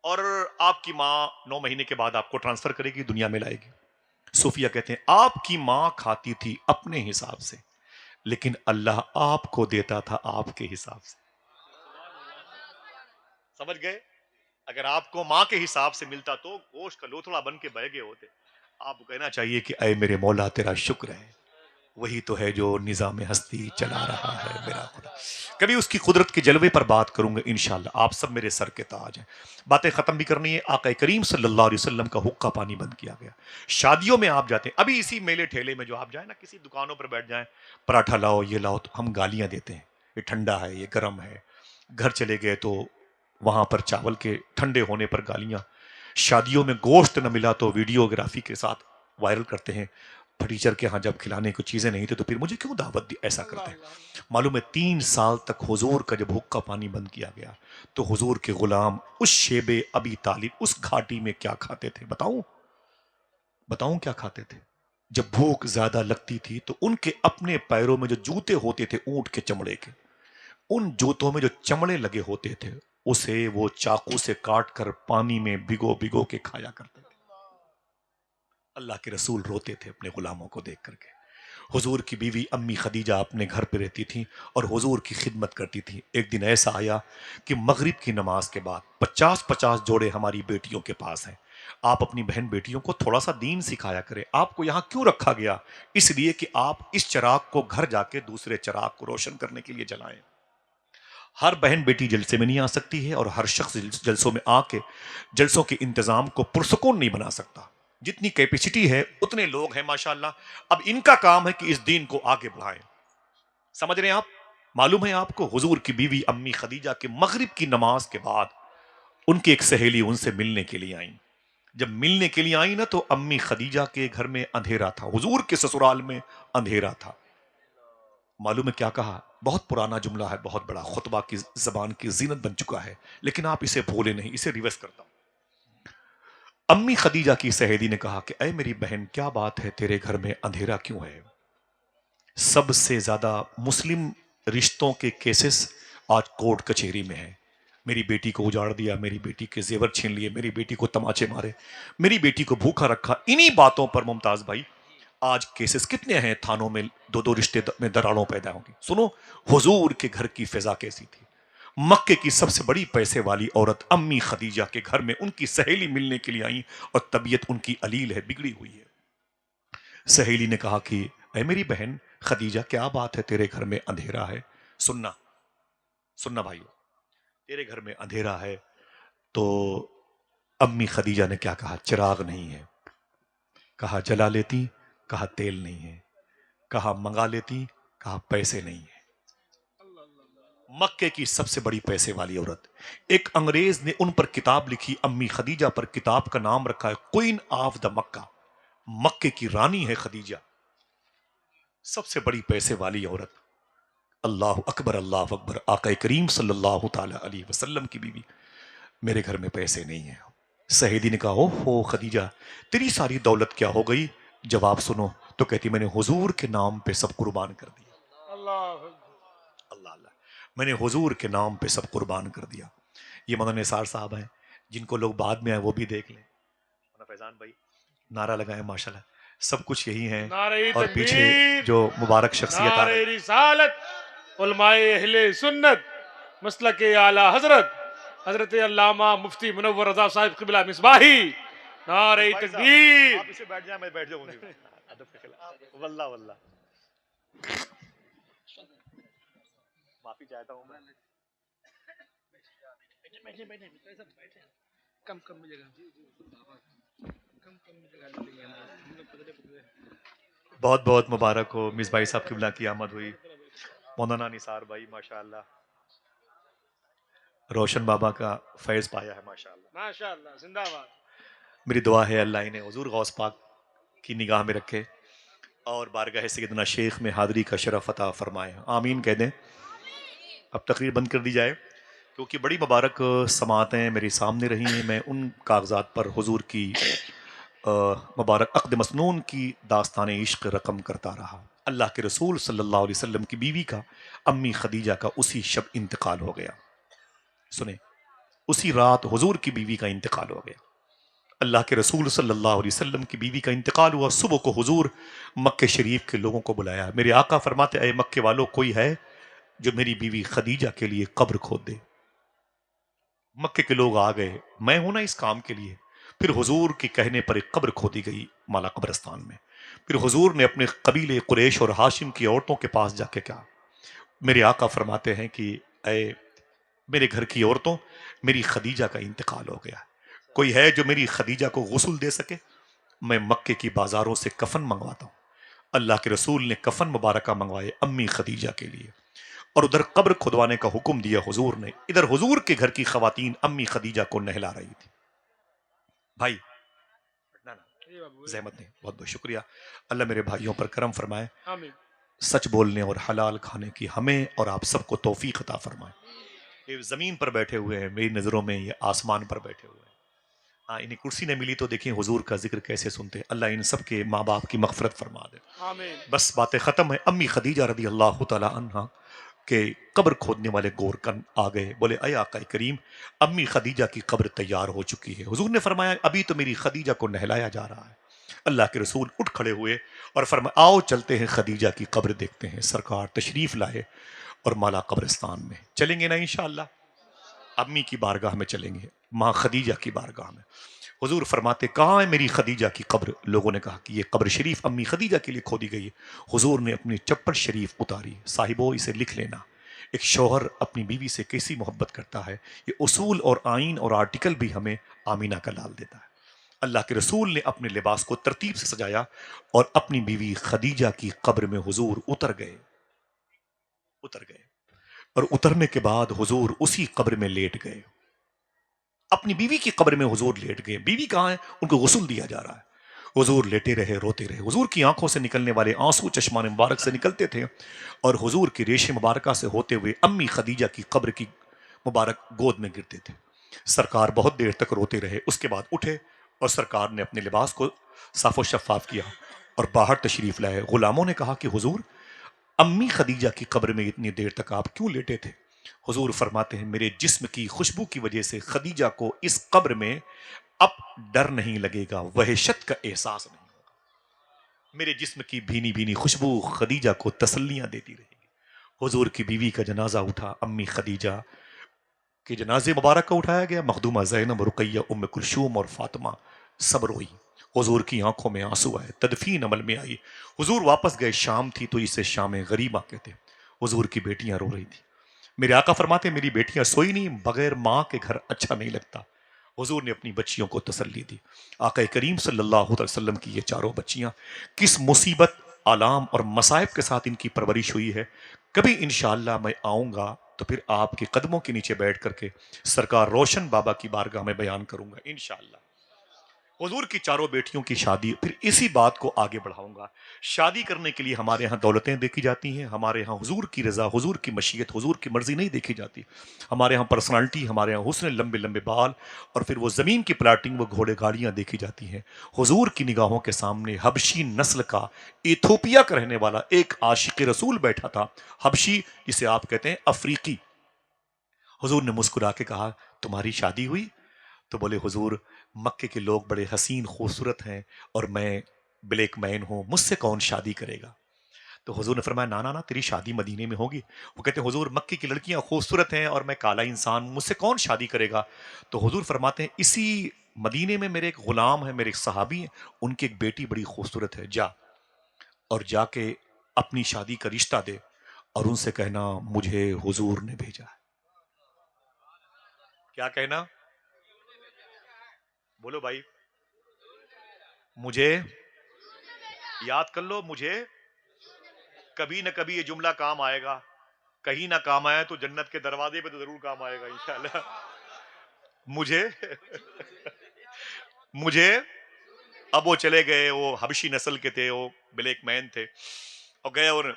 और आपकी माँ 9 महीने के बाद आपको ट्रांसफर करेगी, दुनिया में लाएगी। सूफिया कहते हैं आपकी माँ खाती थी अपने हिसाब से, लेकिन अल्लाह आपको देता था आपके हिसाब से। समझ गए? अगर आपको माँ के हिसाब से मिलता तो गोश्त का लोथड़ा बन के बह गए होते। आपको कहना चाहिए कि ऐ मेरे मौला तेरा शुक्र है, वही तो है जो निज़ाम हस्ती चला रहा है मेरा खुदा। कभी उसकी कुदरत के जलवे पर बात करूंगा इंशाल्लाह। आप सब मेरे सर के ताज हैं। बातें खत्म भी करनी है। आका करीम सल्लल्लाहु अलैहि वसल्लम का हुक्का पानी बंद किया गया। शादियों में आप जाते हैं, अभी इसी मेले ठेले में जो आप जाए ना, किसी दुकानों पर बैठ जाएं, पराठा लाओ, ये लाओ, तो हम गालियां देते हैं, ये ठंडा है, ये गर्म है। घर चले गए तो वहां पर चावल के ठंडे होने पर गालियां। शादियों में गोश्त न मिला तो वीडियोग्राफी के साथ वायरल करते हैं। फटीचर के यहाँ जब खिलाने को चीजें नहीं थी तो फिर मुझे क्यों दावत दी, ऐसा करते हैं। मालूम है 3 साल तक हुजूर का जब हुक्का पानी बंद किया गया तो हुजूर के गुलाम उस शेबे अबी तालिब उस घाटी में क्या खाते थे, बताऊं बताऊं क्या खाते थे। जब भूख ज्यादा लगती थी तो उनके अपने पैरों में जो जूते होते थे ऊंट के चमड़े के, उन जूतों में जो चमड़े लगे होते थे उसे वो चाकू से काट कर पानी में भिगो भिगो के खाया करते थे। अल्लाह के रसूल रोते थे अपने गुलामों को देख करके। हुजूर की बीवी अम्मी खदीजा अपने घर पे रहती थी और हुजूर की खिदमत करती थी। एक दिन ऐसा आया कि मगरिब की नमाज के बाद 50-50 जोड़े हमारी बेटियों के पास हैं। आप अपनी बहन बेटियों को थोड़ा सा दीन सिखाया करें। आपको यहाँ क्यों रखा गया? इसलिए कि आप इस चिराग को घर जाके दूसरे चिराग को रोशन करने के लिए जलाएं। हर बहन बेटी जलसे में नहीं आ सकती है और हर शख्स जलसों में आके जलसों के इंतजाम को पुरसकून नहीं बना सकता। जितनी कैपेसिटी है उतने लोग हैं माशाल्लाह। अब इनका काम है कि इस दीन को आगे बढ़ाएं। समझ रहे हैं आप? मालूम है आपको, हुजूर की बीवी अम्मी खदीजा के मगरिब की नमाज के बाद उनकी एक सहेली उनसे मिलने के लिए आई। जब मिलने के लिए आई ना तो अम्मी खदीजा के घर में अंधेरा था, हुजूर के ससुराल में अंधेरा था। मालूम है क्या कहा? बहुत पुराना जुमला है, बहुत बड़ा खुतबा की जबान की जीनत बन चुका है, लेकिन आप इसे भूले नहीं, इसे रिवर्स करता हूं। अम्मी खदीजा की सहेली ने कहा कि ऐ मेरी बहन, क्या बात है, तेरे घर में अंधेरा क्यों है? सबसे ज्यादा मुस्लिम रिश्तों के केसेस आज कोर्ट कचहरी में है। मेरी बेटी को उजाड़ दिया, मेरी बेटी के जेवर छीन लिए, मेरी बेटी को तमाचे मारे, मेरी बेटी को भूखा रखा। इन्हीं बातों पर मुमताज भाई आज केसेस कितने हैं थानों में, 2-2 रिश्ते में दरारों पैदा होंगी। सुनो हुजूर के घर की फिजा कैसी थी। मक्के की सबसे बड़ी पैसे वाली औरत अम्मी खदीजा के घर में उनकी सहेली मिलने के लिए आई और तबीयत उनकी अलील है, बिगड़ी हुई है। सहेली ने कहा कि ऐ मेरी बहन खदीजा, क्या बात है, तेरे घर में अंधेरा है। सुनना सुनना भाइयों, तेरे घर में अंधेरा है। तो अम्मी खदीजा ने क्या कहा? चिराग नहीं है। कहा जला लेती, कहा तेल नहीं है। कहा मंगा लेती, कहा पैसे नहीं है। मक्के की सबसे बड़ी पैसे वाली औरत। एक अंग्रेज ने उन पर किताब लिखी, अम्मी खदीजा पर। किताब का नाम रखा है क्वीन ऑफ द मक्का। मक्के की रानी है खदीजा, सबसे बड़ी पैसे वाली औरत। अल्लाह अकबर, अल्लाह अकबर। आका करीम सल्लल्लाहु ताला अलैहि वसल्लम की बीवी, मेरे घर में पैसे नहीं है। सहेली ने कहा, ओहो खदीजा, तेरी सारी दौलत क्या हो गई? जवाब सुनो तो कहती मैंने हुजूर के नाम पे सब कुर्बान कर दिया। अल्लाह अल्लाह अल्लाह, मैंने हुजूर के नाम पे सब कुर्बान कर दिया। ये मौलाना निसार साहब हैं, जिनको लोग बाद में आए वो भी देख लें। मौलाना फैजान भाई नारा लगाए माशाल्लाह, सब कुछ यही है। नारे और पीछे तकबीर, जो मुबारक शख्सियत आ नारे रही, रिसालत, उलमाए अहले सुन्नत, मसलक आला हजरत हजरत अल्लामा मुफ्ती मुनव्वर रजा साहिब क़िबला मिसबाही, नारे भाई साहब, तकबीर। आप इसे बैठ जाए, मैं बैठ जाऊंगी अदब के खिलाफ। वल्लाह वल्लाह माफी चाहता हूं मैं। बहुत बहुत मुबारक हो मिस भाई साहब किबला की आमद हुई। मौलाना निसार भाई माशाअल्लाह, रोशन बाबा का फैज पाया है माशाअल्लाह। माशाअल्लाह, जिंदाबाद। मेरी दुआ है अल्लाह इन्हें हुजूर गौस पाक की निगाह में रखे और बारगाह सैयदना शेख में हाज़री का शरफ अता फरमाए। आमीन कह दें। अब तकरीर बंद कर दी जाए क्योंकि बड़ी मुबारक समातें मेरे सामने रही हैं। मैं उन कागजात पर हुजूर की मुबारक अक़्द मसनून की दास्तान इश्क रकम करता रहा। अल्लाह के रसूल सल्लल्लाहु अलैहि वसल्लम की बीवी का, अम्मी खदीजा का उसी शब इंतकाल हो गया। सुने, उसी रात हुजूर की बीवी का इंतकाल हो गया। अल्लाह के रसूल सल्लल्लाहु अलैहि वसल्लम की बीवी का इंतकाल हुआ। सुबह को हुजूर मक्के शरीफ के लोगों को बुलाया। मेरे आका फरमाते, अय मक्के वालों, कोई है जो मेरी बीवी खदीजा के लिए कब्र खोद दे। मक्के के लोग आ गए, मैं हूं ना इस काम के लिए। फिर हुजूर के कहने पर एक कब्र खोदी गई माला कब्रस्तान में। फिर हुजूर ने अपने कबीले कुरैश और हाशिम की औरतों के पास जाके कहा, मेरे आका फरमाते हैं कि अय मेरे घर की औरतों, मेरी खदीजा का इंतकाल हो गया। कोई है जो मेरी खदीजा को गुस्ल दे सके? मैं मक्के की बाजारों से कफन मंगवाता हूँ। अल्लाह के रसूल ने कफन मुबारका मंगवाए अम्मी खदीजा के लिए और उधर कब्र खुदवाने का हुक्म दिया हुजूर ने। इधर हुजूर के घर की खवातीन अम्मी खदीजा को नहला रही थी। भाई ना ना, जहमत नहीं, बहुत बहुत शुक्रिया। अल्लाह मेरे भाइयों पर करम फरमाए, आमीन। सच बोलने और हलाल खाने की हमें और आप सबको तौफीक अता फरमाए। ये जमीन पर बैठे हुए हैं मेरी नजरों में, ये आसमान पर बैठे हुए हैं। हाँ, इन्हें कुर्सी नहीं मिली तो देखिए हुजूर का जिक्र कैसे सुनते। अल्लाह इन सब के माँ बाप की मगफरत फरमा दे। आमीन। बस बातें खत्म है। अम्मी खदीजा रदी अल्लाह तआला अन्हा के कब्र खोदने वाले गोरकन आ गए। बोले, अय आका करीम, अम्मी खदीजा की कब्र तैयार हो चुकी है। हुजूर ने फरमाया, अभी तो मेरी खदीजा को नहलाया जा रहा है। अल्लाह के रसूल उठ खड़े हुए और फरमाया, आओ चलते हैं खदीजा की कब्र देखते हैं। सरकार तशरीफ लाए और माला कब्रिस्तान में चलेंगे ना इंशाअल्लाह। अम्मी की बारगाह में चलेंगे, माँ खदीजा की बारगाह में। हुजूर फरमाते, कहाँ है मेरी खदीजा की कब्र? लोगों ने कहा कि ये कब्र शरीफ अम्मी खदीजा के लिए खोदी गई है। हुजूर ने अपनी चप्पल शरीफ उतारी। साहिबो, इसे लिख लेना, एक शौहर अपनी बीवी से कैसी मोहब्बत करता है, ये उसूल और आइन और आर्टिकल भी हमें आमीना का लाल देता है। अल्लाह के रसूल ने अपने लिबास को तरतीब से सजाया और अपनी बीवी खदीजा की कब्र में हुजूर उतर गए। और उतरने के बाद हुजूर उसी कब्र में लेट गए। अपनी बीवी की कब्र में हुजूर लेट गए। बीवी कहाँ है? उनको गुस्ल दिया जा रहा है। हुजूर लेटे रहे, रोते रहे। हुजूर की आंखों से निकलने वाले आंसू चश्मान मुबारक से निकलते थे और हुजूर की रेशे मुबारका से होते हुए अम्मी खदीजा की कब्र की मुबारक गोद में गिरते थे। सरकार बहुत देर तक रोते रहे। उसके बाद उठे और सरकार ने अपने लिबास को साफो शफाफ किया और बाहर तशरीफ लाए। गुलामों ने कहा कि हुजूर, अम्मी खदीजा की कब्र में इतनी देर तक आप क्यों लेटे थे? हुजूर फरमाते हैं, मेरे जिस्म की खुशबू की वजह से खदीजा को इस कब्र में अब डर नहीं लगेगा, वहशत का एहसास नहीं होगा। मेरे जिस्म की भीनी भीनी खुशबू खदीजा को तसल्लियां देती रहेगी। हुजूर की बीवी का जनाजा उठा। अम्मी खदीजा के जनाजे मुबारक को उठाया गया। मखदूमा ज़ैनब, रुकैया, उम्म कुलसूम और फातिमा सब रोई। हुजूर की आंखों में आंसू आए। तदफीन अमल में आई। हुजूर वापस गए। शाम थी तो इसे शाम गरीबा कहते। हुजूर की बेटियां रो रही थी। मेरे आका फरमाते, मेरी बेटियां सोई नहीं, बगैर माँ के घर अच्छा नहीं लगता। हुजूर ने अपनी बच्चियों को तसल्ली दी। आका करीम सल्लल्लाहु अलैहि वसल्लम की ये चारों बच्चियां किस मुसीबत, आलाम और मसाइब के साथ इनकी परवरिश हुई है। कभी इंशाअल्लाह मैं आऊँगा तो फिर आपके कदमों के नीचे बैठ करके सरकार रोशन बाबा की बारगाह में बयान करूँगा इंशाअल्लाह। हुजूर की चारों बेटियों की शादी, फिर इसी बात को आगे बढ़ाऊंगा। शादी करने के लिए हमारे यहाँ दौलतें देखी जाती हैं, हमारे यहाँ हुजूर की रजा, हुजूर की मशीयत, हुजूर की मर्जी नहीं देखी जाती। हमारे यहाँ पर्सनालिटी, हमारे यहाँ हुस्न, लंबे लंबे बाल, और फिर वो ज़मीन की प्लाटिंग, वो घोड़े गाड़ियाँ देखी जाती हैं। हुजूर की निगाहों के सामने हबशी नस्ल का, इथोपिया का रहने वाला एक आशिक रसूल बैठा था। हबशी, जिसे आप कहते हैं अफ्रीकी। हुजूर ने मुस्कुरा के कहा, तुम्हारी शादी हुई? तो बोले, हुजूर, मक्के के लोग बड़े हसीन खूबसूरत हैं और मैं ब्लैक मैन हूं, मुझसे कौन शादी करेगा? तो हुजूर ने फरमाया, ना ना ना, तेरी शादी मदीने में होगी। वो कहते हैं, हुजूर, मक्के की लड़कियां खूबसूरत हैं और मैं काला इंसान, मुझसे कौन शादी करेगा? तो हुजूर फरमाते हैं, इसी मदीने में मेरे एक गुलाम है, मेरे एक सहाबी हैं, उनकी एक बेटी बड़ी खूबसूरत है, जा और जाके अपनी शादी का रिश्ता दे और उनसे कहना मुझे हुजूर ने भेजा है। क्या कहना? बोलो भाई, मुझे, याद कर लो, मुझे कभी ना कभी ये जुमला काम आएगा। कहीं ना काम आया तो जन्नत के दरवाजे पे तो जरूर काम आएगा इंशाल्लाह। मुझे मुझे, अब वो चले गए, वो हबशी नस्ल के थे, वो ब्लैक मैन थे, और गए और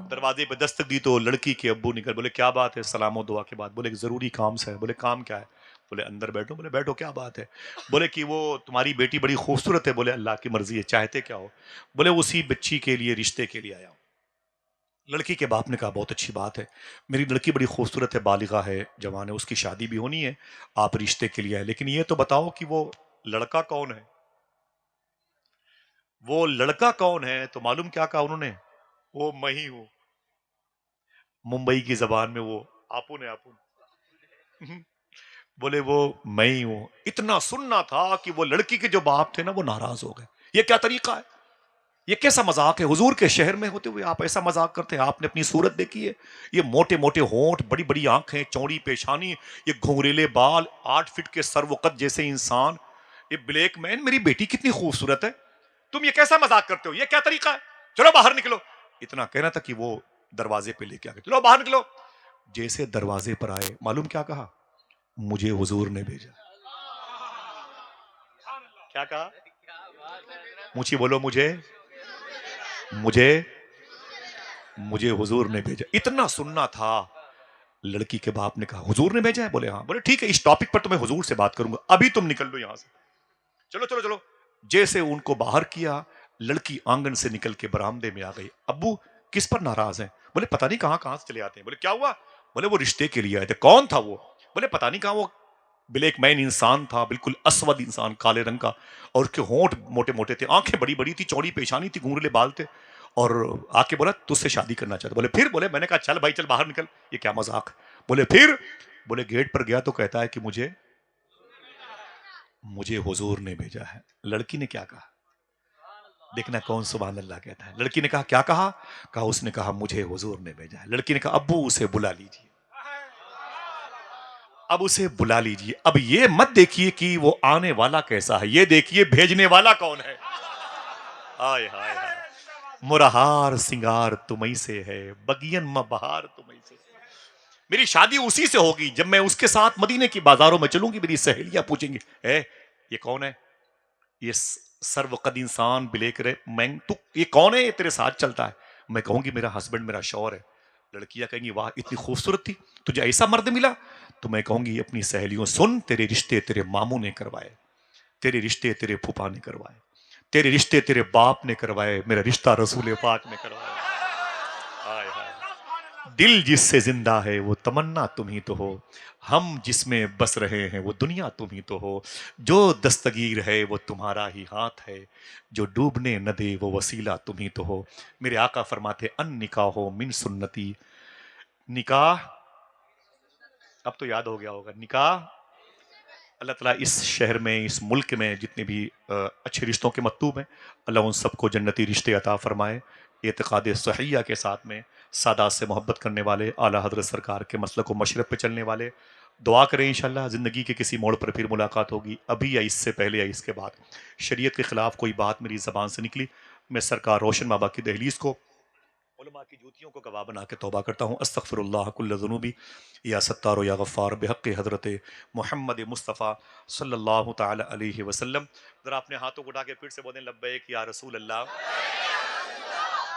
दरवाजे पे दस्तक दी तो लड़की के अब्बू निकल। बोले, क्या बात है? सलाम दुआ के बाद। बोले, एक जरूरी काम से है। बोले, काम क्या है? बोले, अंदर बैठो। बोले, बैठो, क्या बात है? बोले कि वो तुम्हारी बेटी बड़ी खूबसूरत है। बोले, अल्लाह की मर्जी है, चाहते क्या हो? बोले, उसी बच्ची के लिए, रिश्ते के लिए आया हूं। लड़की के बाप ने कहा, बहुत अच्छी बात है, मेरी लड़की बड़ी खूबसूरत है, बालिगा है, जवान है, उसकी शादी भी होनी है, आप रिश्ते के लिए आए, लेकिन ये तो बताओ कि वो लड़का कौन है? वो लड़का कौन है? तो मालूम क्या कहा उन्होंने? वो मैं ही हूं। मुंबई की जबान में वो आपुन है, आपुन। बोले, वो मैं ही हूं। इतना सुनना था कि वो लड़की के जो बाप थे ना, वो नाराज हो गए। ये क्या तरीका है? ये कैसा मजाक है? हुजूर के शहर में होते हुए आप ऐसा मजाक करते हैं? आपने अपनी सूरत देखी है? ये मोटे मोटे होंठ, बड़ी बड़ी आंखें, चौड़ी पेशानी, ये घुंघरेले बाल, 8 फीट के सर्वकत जैसे इंसान, ये ब्लैक मैन, मेरी बेटी कितनी खूबसूरत है, तुम ये कैसा मजाक करते हो? ये क्या तरीका है? चलो बाहर निकलो। इतना कहना था कि वो दरवाजे पे लेके आ गए, चलो बाहर निकलो। जैसे दरवाजे पर आए, मालूम क्या कहा? मुझे हुजूर ने भेजा। क्या कहा? मुझे बोलो, मुझे मुझे मुझे हुजूर ने भेजा। इतना सुनना था। लड़की के बाप ने कहा, हुजूर ने भेजा है? बोले, हाँ। बोले, ठीक है, इस टॉपिक पर तो मैं हुजूर से बात करूंगा, अभी तुम निकल लो यहां से, चलो चलो चलो। जैसे उनको बाहर किया, लड़की आंगन से निकल के बरामदे में आ गई। अब्बू, किस पर नाराज हैं? बोले, पता नहीं कहां कहां से चले आते हैं। बोले, क्या हुआ? बोले, वो रिश्ते के लिए आए थे। कौन था वो? बोले, पता नहीं कहां, वो ब्लैक मैन इंसान था, बिल्कुल असवद इंसान, काले रंग का, और उसके होंठ मोटे मोटे थे, आंखें बड़ी बड़ी थी, चौड़ी पेशानी थी, घूंघरेले बाल थे, और आके बोला, तुझसे शादी करना चाहता। बोले, फिर? बोले, मैंने कहा, चल भाई चल बाहर निकल। ये क्या मजाक? बोले, फिर? बोले, गेट पर गया तो कहता है कि मुझे मुझे हुजूर ने भेजा है। लड़की ने क्या कहा? देखना कौन सुभान अल्लाह कहता है। लड़की ने कहा, क्या कहा? कहा, उसने कहा, मुझे हुजूर ने भेजा है। लड़की ने कहा, अब्बू उसे बुला लीजिए, अब उसे बुला लीजिए। अब ये मत देखिए कि वो आने वाला कैसा है, ये देखिए भेजने वाला कौन है। हाय हाय हाय, मुरहार सिंगार तुम्ही से है, बगियन में बहार तुम्ही से। मेरी शादी उसी से होगी, जब मैं उसके साथ मदीने की बाजारों में चलूंगी, मेरी सहेलियां पूछेंगी, है ये कौन है? ये सर्वकद इंसान ब्लैक रे मैंग, तू ये कौन है, ये तेरे साथ चलता है? मैं कहूंगी, मेरा हस्बैंड, मेरा शौहर है। लड़कियां कहेंगी, वाह, इतनी खूबसूरत थी, तुझे ऐसा मर्द मिला? तो मैं कहूंगी अपनी सहेलियों, सुन, तेरे रिश्ते तेरे मामू ने करवाए, तेरे रिश्ते तेरे फूफा ने करवाए, तेरे रिश्ते तेरे बाप ने करवाए, मेरा रिश्ता रसूल पाक ने करवाया। हाय हाय, दिल जिससे जिंदा है वो तमन्ना तुम ही तो हो, हम जिसमें बस रहे हैं वो दुनिया तुम ही तो हो, जो दस्तगीर है वो तुम्हारा ही हाथ है, जो डूबने न दे वो वसीला तुम ही तो हो। मेरे आका फरमाते, अन निकाहो मिन सुन्नती, निकाह, अब तो याद हो गया होगा, निकाह, अल्लाह ताला इस शहर में, इस मुल्क में जितने भी अच्छे रिश्तों के मकतूब हैं, अल्लाह उन सबको जन्नती रिश्ते अता फरमाए। एतक़ाद सहिया के साथ में, सादात से मोहब्बत करने वाले, आला हज़रत सरकार के मसलक व मशरब पे चलने वाले। दुआ करें इंशाअल्लाह ज़िंदगी के किसी मोड़ पर फिर मुलाकात होगी, अभी या इससे पहले या इसके बाद। शरीयत के ख़िलाफ़ कोई बात मेरी ज़बान से निकली, मैं सरकार रोशन बाबा की दहलीज़ को उलमा की जूतियों को गवाह बना के तौबा करता हूँ। अस्तगफिरुल्लाह कुल्ल ज़ुनूबी या सत्तारो या गफ़्फ़ार बिहक़्क़ि हज़रत मोहम्मद मुस्तफ़ा सल्लल्लाहु ताला अलैहि वसल्लम। ज़रा अपने हाथों को उठा के फिर से बोलें लब्बैक या रसूल अल्लाह।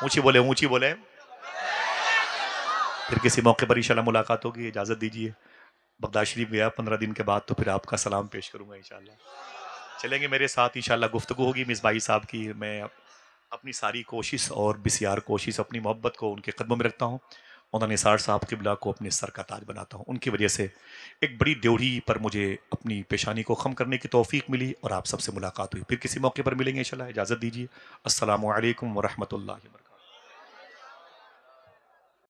ऊँची बोले, ऊँची बोले। फिर किसी मौके पर इंशाल्लाह मुलाकात होगी, इजाज़त दीजिए। बगदाद शरीफ गया 15 दिन के बाद, तो फिर आपका सलाम पेश करूँगा इंशाल्लाह। चलेंगे मेरे साथ, इंशाल्लाह गुफ्तगू होगी मिसबाही साहब की। मैं अपनी सारी कोशिश और बिस्यार कोशिश अपनी मोहब्बत को उनके कदमों में रखता हूँ। उन्होंने निसार साहब क़िबला को अपने सर का ताज बनाता हूँ। उनकी वजह से एक बड़ी ड्योढ़ी पर मुझे अपनी पेशानी को ख़म करने की तौफ़ीक मिली और आप सबसे मुलाकात हुई। फिर किसी मौके पर मिलेंगे इंशाल्लाह, इजाज़त दीजिए। अस्सलामु अलैकुम व रहमतुल्लाहि व बरकातुहू।